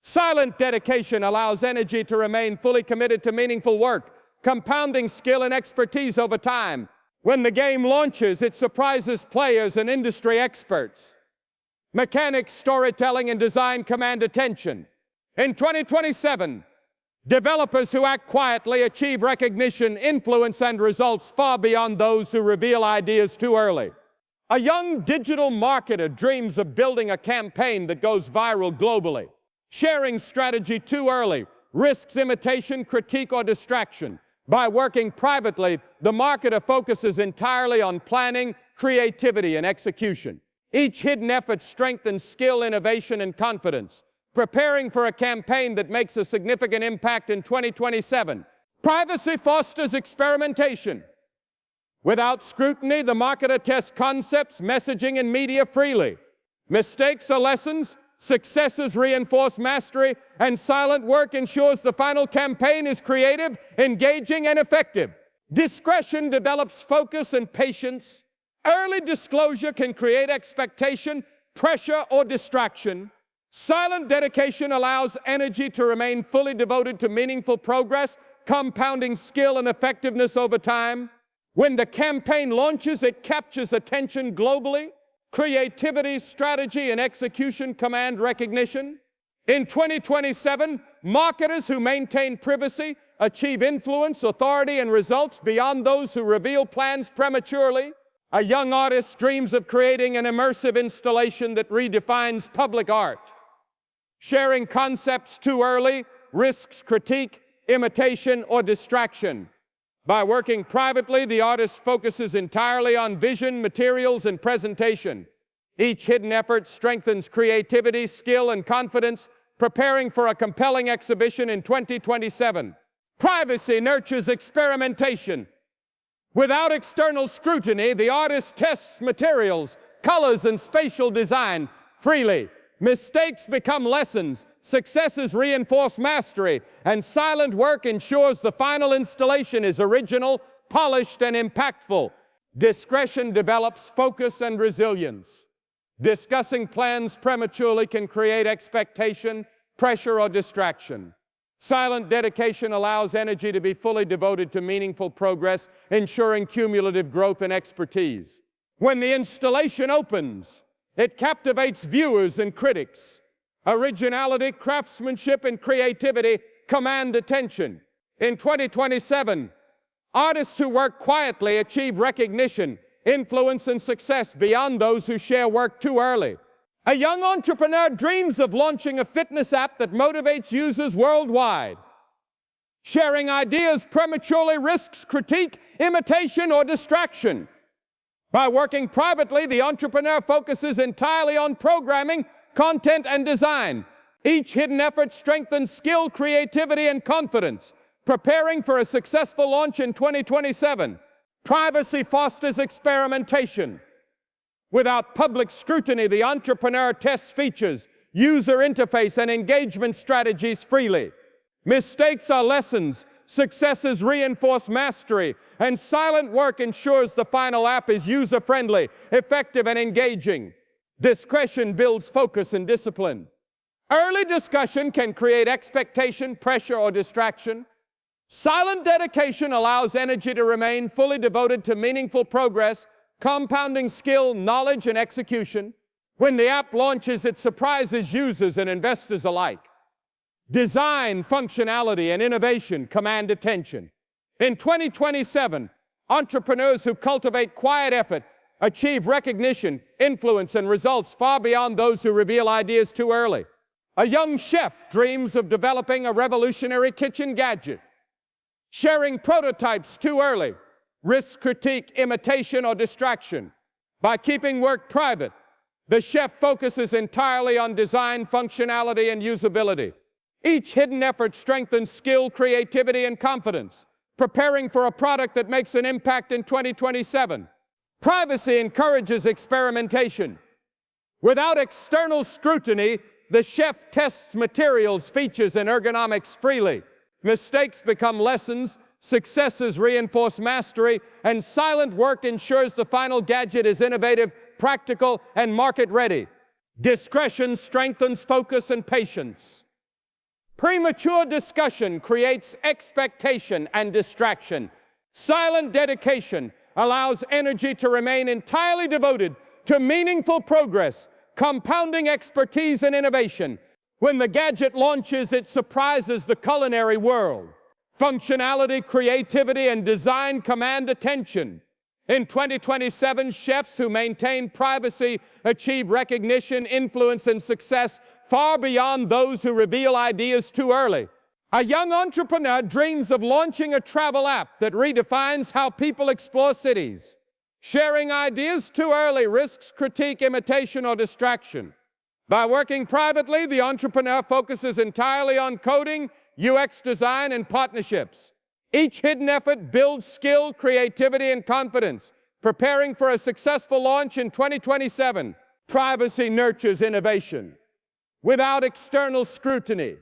Silent dedication allows energy to remain fully committed to meaningful work, compounding skill and expertise over time. When the game launches, it surprises players and industry experts. Mechanics, storytelling, and design command attention. In 2027, developers who act quietly achieve recognition, influence, and results far beyond those who reveal ideas too early. A young digital marketer dreams of building a campaign that goes viral globally. Sharing strategy too early risks imitation, critique, or distraction. By working privately, the marketer focuses entirely on planning, creativity, and execution. Each hidden effort strengthens skill, innovation, and confidence. Preparing for a campaign that makes a significant impact in 2027. Privacy fosters experimentation. Without scrutiny, the marketer tests concepts, messaging, and media freely. Mistakes are lessons, successes reinforce mastery, and silent work ensures the final campaign is creative, engaging, and effective. Discretion develops focus and patience. Early disclosure can create expectation, pressure, or distraction. Silent dedication allows energy to remain fully devoted to meaningful progress, compounding skill and effectiveness over time. When the campaign launches, it captures attention globally. Creativity, strategy, and execution command recognition. In 2027, marketers who maintain privacy achieve influence, authority, and results beyond those who reveal plans prematurely. A young artist dreams of creating an immersive installation that redefines public art. Sharing concepts too early risks critique, imitation, or distraction. By working privately, the artist focuses entirely on vision, materials, and presentation. Each hidden effort strengthens creativity, skill, and confidence, preparing for a compelling exhibition in 2027. Privacy nurtures experimentation. Without external scrutiny, the artist tests materials, colors, and spatial design freely. Mistakes become lessons, successes reinforce mastery, and silent work ensures the final installation is original, polished, and impactful. Discretion develops focus and resilience. Discussing plans prematurely can create expectation, pressure, or distraction. Silent dedication allows energy to be fully devoted to meaningful progress, ensuring cumulative growth and expertise. When the installation opens, it captivates viewers and critics. Originality, craftsmanship, and creativity command attention. In 2027, artists who work quietly achieve recognition, influence, and success beyond those who share work too early. A young entrepreneur dreams of launching a fitness app that motivates users worldwide. Sharing ideas prematurely risks critique, imitation, or distraction. By working privately, the entrepreneur focuses entirely on programming, content, and design. Each hidden effort strengthens skill, creativity, and confidence. Preparing for a successful launch in 2027. Privacy fosters experimentation. Without public scrutiny, the entrepreneur tests features, user interface, and engagement strategies freely. Mistakes are lessons, successes reinforce mastery, and silent work ensures the final app is user-friendly, effective, and engaging. Discretion builds focus and discipline. Early discussion can create expectation, pressure, or distraction. Silent dedication allows energy to remain fully devoted to meaningful progress, compounding skill, knowledge, and execution. When the app launches, it surprises users and investors alike. Design, functionality, and innovation command attention. In 2027, entrepreneurs who cultivate quiet effort achieve recognition, influence, and results far beyond those who reveal ideas too early. A young chef dreams of developing a revolutionary kitchen gadget. Sharing prototypes too early risks critique, imitation, or distraction. By keeping work private, the chef focuses entirely on design, functionality, and usability. Each hidden effort strengthens skill, creativity, and confidence, preparing for a product that makes an impact in 2027. Privacy encourages experimentation. Without external scrutiny, the chef tests materials, features, and ergonomics freely. Mistakes become lessons, successes reinforce mastery, and silent work ensures the final gadget is innovative, practical, and market-ready. Discretion strengthens focus and patience. Premature discussion creates expectation and distraction. Silent dedication allows energy to remain entirely devoted to meaningful progress, compounding expertise and innovation. When the gadget launches, it surprises the culinary world. Functionality, creativity, and design command attention. In 2027, chefs who maintain privacy achieve recognition, influence, and success far beyond those who reveal ideas too early. A young entrepreneur dreams of launching a travel app that redefines how people explore cities. Sharing ideas too early risks critique, imitation, or distraction. By working privately, the entrepreneur focuses entirely on coding, UX design, and partnerships. Each hidden effort builds skill, creativity, and confidence, preparing for a successful launch in 2027. Privacy nurtures innovation. Without external scrutiny,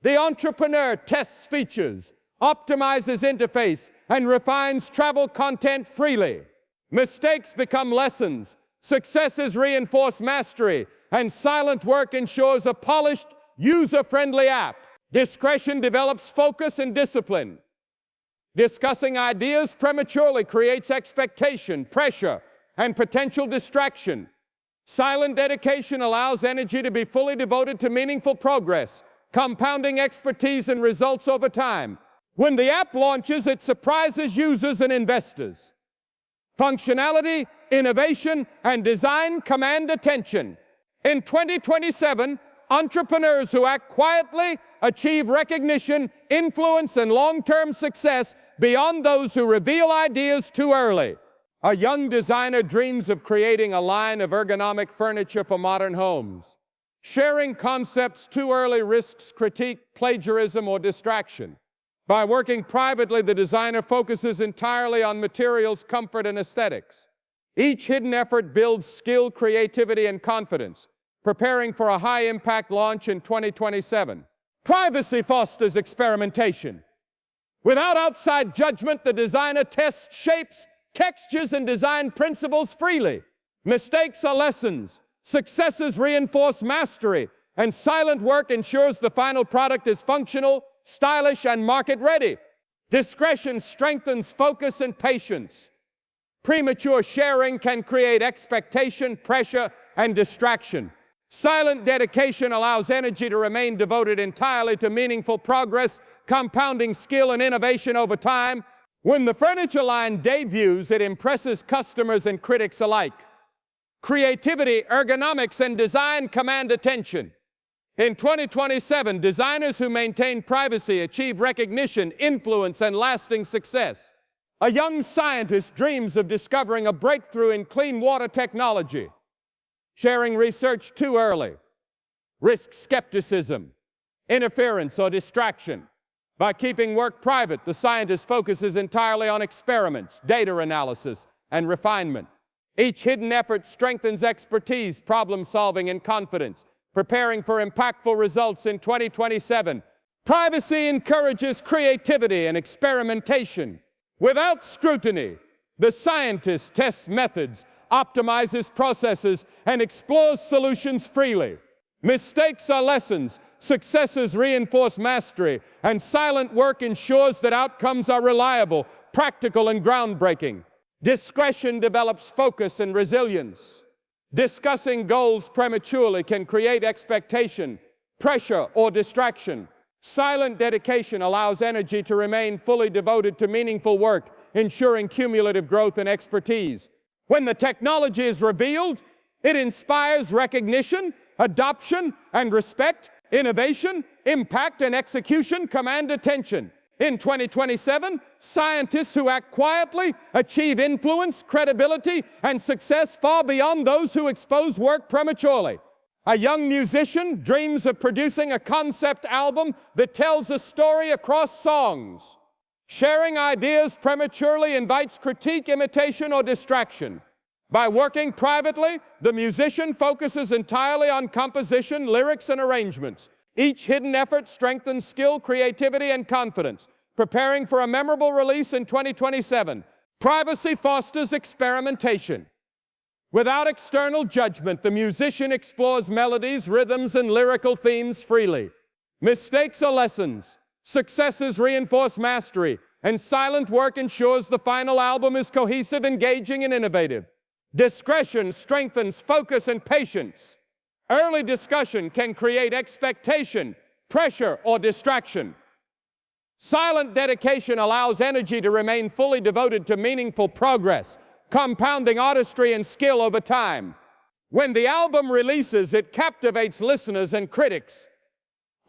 the entrepreneur tests features, optimizes interface, and refines travel content freely. Mistakes become lessons, successes reinforce mastery, and silent work ensures a polished, user-friendly app. Discretion develops focus and discipline. Discussing ideas prematurely creates expectation, pressure, and potential distraction. Silent dedication allows energy to be fully devoted to meaningful progress, compounding expertise and results over time. When the app launches, it surprises users and investors. Functionality, innovation, and design command attention. In 2027, entrepreneurs who act quietly achieve recognition, influence, and long-term success beyond those who reveal ideas too early. A young designer dreams of creating a line of ergonomic furniture for modern homes. Sharing concepts too early risks critique, plagiarism, or distraction. By working privately, the designer focuses entirely on materials, comfort, and aesthetics. Each hidden effort builds skill, creativity, and confidence, preparing for a high-impact launch in 2027. Privacy fosters experimentation. Without outside judgment, the designer tests shapes, textures, and design principles freely. Mistakes are lessons, successes reinforce mastery, and silent work ensures the final product is functional, stylish, and market-ready. Discretion strengthens focus and patience. Premature sharing can create expectation, pressure, and distraction. Silent dedication allows energy to remain devoted entirely to meaningful progress, compounding skill and innovation over time. When the furniture line debuts, it impresses customers and critics alike. Creativity, ergonomics, and design command attention. In 2027, designers who maintain privacy achieve recognition, influence, and lasting success. A young scientist dreams of discovering a breakthrough in clean water technology. Sharing research too early risks skepticism, interference, or distraction. By keeping work private, the scientist focuses entirely on experiments, data analysis, and refinement. Each hidden effort strengthens expertise, problem-solving, and confidence, preparing for impactful results in 2027. Privacy encourages creativity and experimentation. Without scrutiny, the scientist tests methods, optimizes processes, and explores solutions freely. Mistakes are lessons, successes reinforce mastery, and silent work ensures that outcomes are reliable, practical, and groundbreaking. Discretion develops focus and resilience. Discussing goals prematurely can create expectation, pressure, or distraction. Silent dedication allows energy to remain fully devoted to meaningful work, ensuring cumulative growth and expertise. When the technology is revealed, it inspires recognition, adoption, and respect. Innovation, impact, and execution command attention. In 2027, scientists who act quietly achieve influence, credibility, and success far beyond those who expose work prematurely. A young musician dreams of producing a concept album that tells a story across songs. Sharing ideas prematurely invites critique, imitation, or distraction. By working privately, the musician focuses entirely on composition, lyrics, and arrangements. Each hidden effort strengthens skill, creativity, and confidence, preparing for a memorable release in 2027. Privacy fosters experimentation. Without external judgment, the musician explores melodies, rhythms, and lyrical themes freely. Mistakes are lessons, successes reinforce mastery, and silent work ensures the final album is cohesive, engaging, and innovative. Discretion strengthens focus and patience. Early discussion can create expectation, pressure, or distraction. Silent dedication allows energy to remain fully devoted to meaningful progress, compounding artistry and skill over time. When the album releases, it captivates listeners and critics.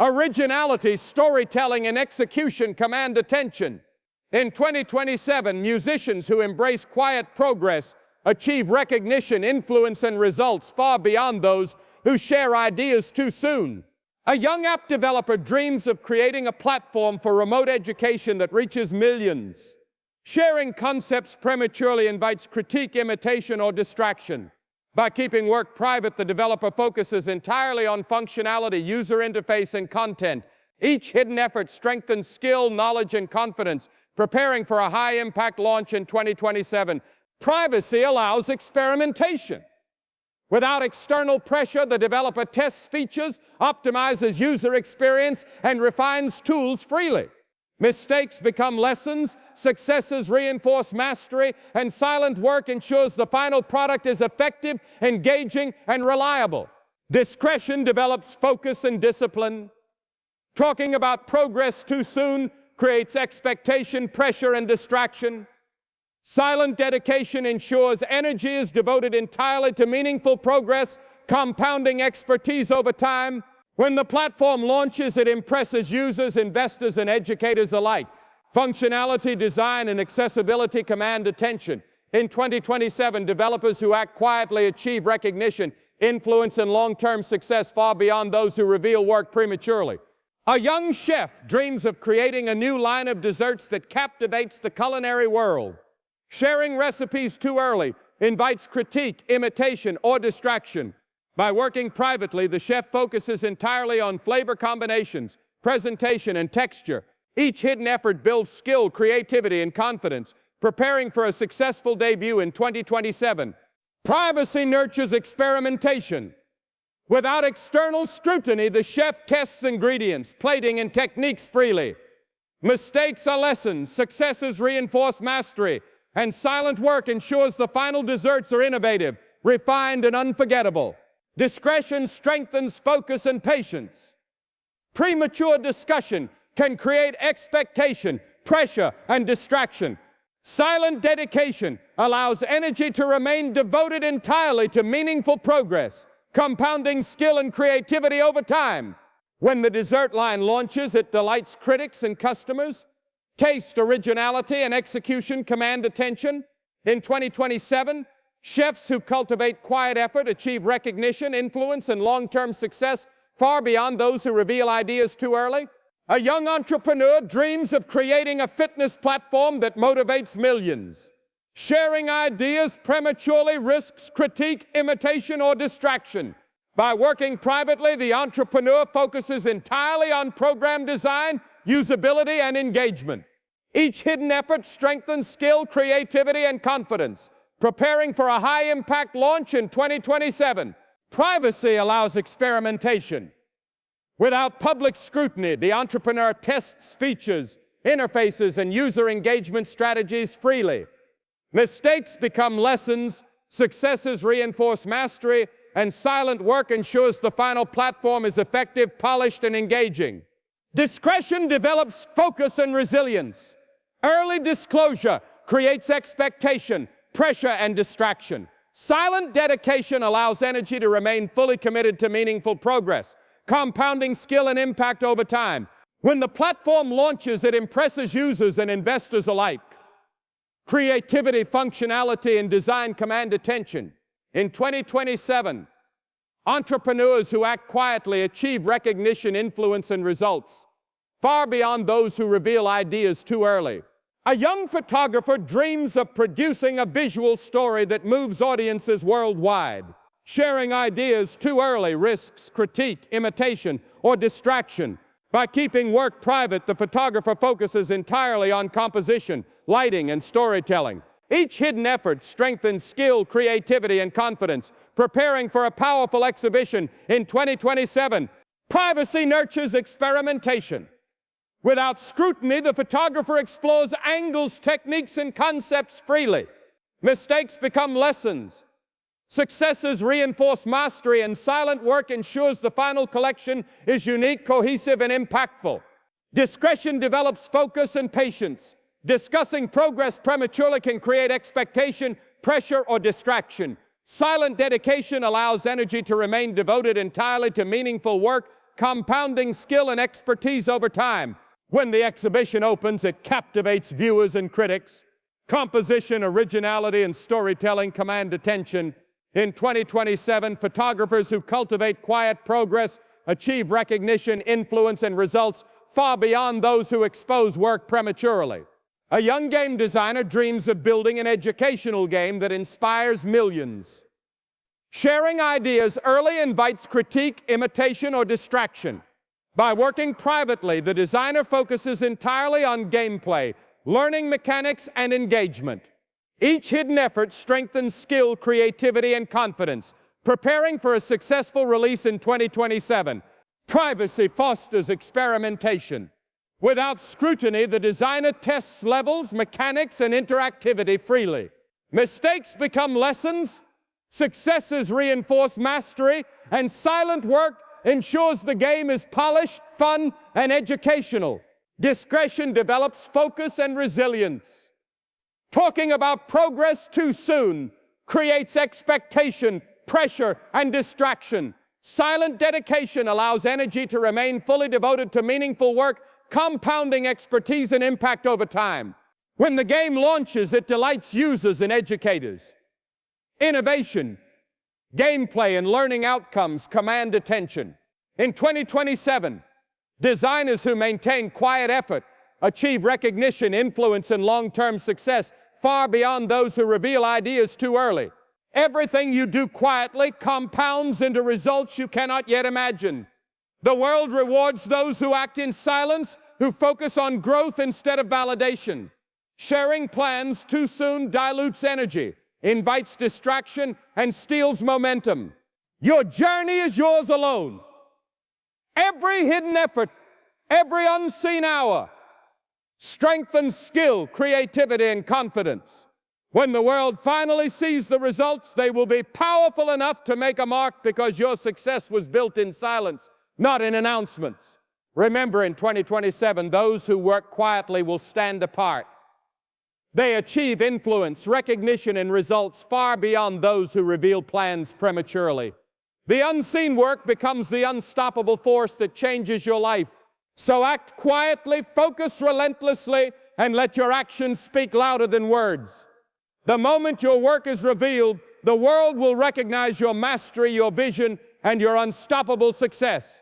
Originality, storytelling, and execution command attention. In 2027, musicians who embrace quiet progress achieve recognition, influence, and results far beyond those who share ideas too soon. A young app developer dreams of creating a platform for remote education that reaches millions. Sharing concepts prematurely invites critique, imitation, or distraction. By keeping work private, the developer focuses entirely on functionality, user interface, and content. Each hidden effort strengthens skill, knowledge, and confidence, preparing for a high-impact launch in 2027. Privacy allows experimentation. Without external pressure, the developer tests features, optimizes user experience, and refines tools freely. Mistakes become lessons, successes reinforce mastery, and silent work ensures the final product is effective, engaging, and reliable. Discretion develops focus and discipline. Talking about progress too soon creates expectation, pressure, and distraction. Silent dedication ensures energy is devoted entirely to meaningful progress, compounding expertise over time. When the platform launches, it impresses users, investors, and educators alike. Functionality, design, and accessibility command attention. In 2027, developers who act quietly achieve recognition, influence, and long-term success far beyond those who reveal work prematurely. A young chef dreams of creating a new line of desserts that captivates the culinary world. Sharing recipes too early invites critique, imitation, or distraction. By working privately, the chef focuses entirely on flavor combinations, presentation, and texture. Each hidden effort builds skill, creativity, and confidence, preparing for a successful debut in 2027. Privacy nurtures experimentation. Without external scrutiny, the chef tests ingredients, plating, and techniques freely. Mistakes are lessons, successes reinforce mastery, and silent work ensures the final desserts are innovative, refined, and unforgettable. Discretion strengthens focus and patience. Premature discussion can create expectation, pressure, and distraction. Silent dedication allows energy to remain devoted entirely to meaningful progress, compounding skill and creativity over time. When the dessert line launches, it delights critics and customers. Taste, originality, and execution command attention. In 2027, chefs who cultivate quiet effort achieve recognition, influence, and long-term success far beyond those who reveal ideas too early. A young entrepreneur dreams of creating a fitness platform that motivates millions. Sharing ideas prematurely risks critique, imitation, or distraction. By working privately, the entrepreneur focuses entirely on program design, usability, and engagement. Each hidden effort strengthens skill, creativity, and confidence, preparing for a high-impact launch in 2027. Privacy allows experimentation. Without public scrutiny, the entrepreneur tests features, interfaces, and user engagement strategies freely. Mistakes become lessons, successes reinforce mastery, and silent work ensures the final platform is effective, polished, and engaging. Discretion develops focus and resilience. Early disclosure creates expectation, pressure, and distraction. Silent dedication allows energy to remain fully committed to meaningful progress, compounding skill and impact over time. When the platform launches, it impresses users and investors alike. Creativity, functionality, and design command attention. In 2027, entrepreneurs who act quietly achieve recognition, influence, and results, far beyond those who reveal ideas too early. A young photographer dreams of producing a visual story that moves audiences worldwide. Sharing ideas too early risks critique, imitation, or distraction. By keeping work private, the photographer focuses entirely on composition, lighting, and storytelling. Each hidden effort strengthens skill, creativity, and confidence, preparing for a powerful exhibition in 2027. Privacy nurtures experimentation. Without scrutiny, the photographer explores angles, techniques, and concepts freely. Mistakes become lessons. Successes reinforce mastery, and silent work ensures the final collection is unique, cohesive, and impactful. Discretion develops focus and patience. Discussing progress prematurely can create expectation, pressure, or distraction. Silent dedication allows energy to remain devoted entirely to meaningful work, compounding skill and expertise over time. When the exhibition opens, it captivates viewers and critics. Composition, originality, and storytelling command attention. In 2027, photographers who cultivate quiet progress achieve recognition, influence, and results far beyond those who expose work prematurely. A young game designer dreams of building an educational game that inspires millions. Sharing ideas early invites critique, imitation, or distraction. By working privately, the designer focuses entirely on gameplay, learning mechanics, and engagement. Each hidden effort strengthens skill, creativity, and confidence, preparing for a successful release in 2027. Privacy fosters experimentation. Without scrutiny, the designer tests levels, mechanics, and interactivity freely. Mistakes become lessons, successes reinforce mastery, and silent work ensures the game is polished, fun, and educational. Discretion develops focus and resilience. Talking about progress too soon creates expectation, pressure, and distraction. Silent dedication allows energy to remain fully devoted to meaningful work, compounding expertise and impact over time. When the game launches, it delights users and educators. Innovation, gameplay, and learning outcomes command attention. In 2027, designers who maintain quiet effort achieve recognition, influence, and long-term success far beyond those who reveal ideas too early. Everything you do quietly compounds into results you cannot yet imagine. The world rewards those who act in silence, who focus on growth instead of validation. Sharing plans too soon dilutes energy, invites distraction, and steals momentum. Your journey is yours alone. Every hidden effort, every unseen hour, strengthens skill, creativity, and confidence. When the world finally sees the results, they will be powerful enough to make a mark because your success was built in silence, not in announcements. Remember, in 2027, those who work quietly will stand apart. They achieve influence, recognition, and results far beyond those who reveal plans prematurely. The unseen work becomes the unstoppable force that changes your life. So act quietly, focus relentlessly, and let your actions speak louder than words. The moment your work is revealed, the world will recognize your mastery, your vision, and your unstoppable success.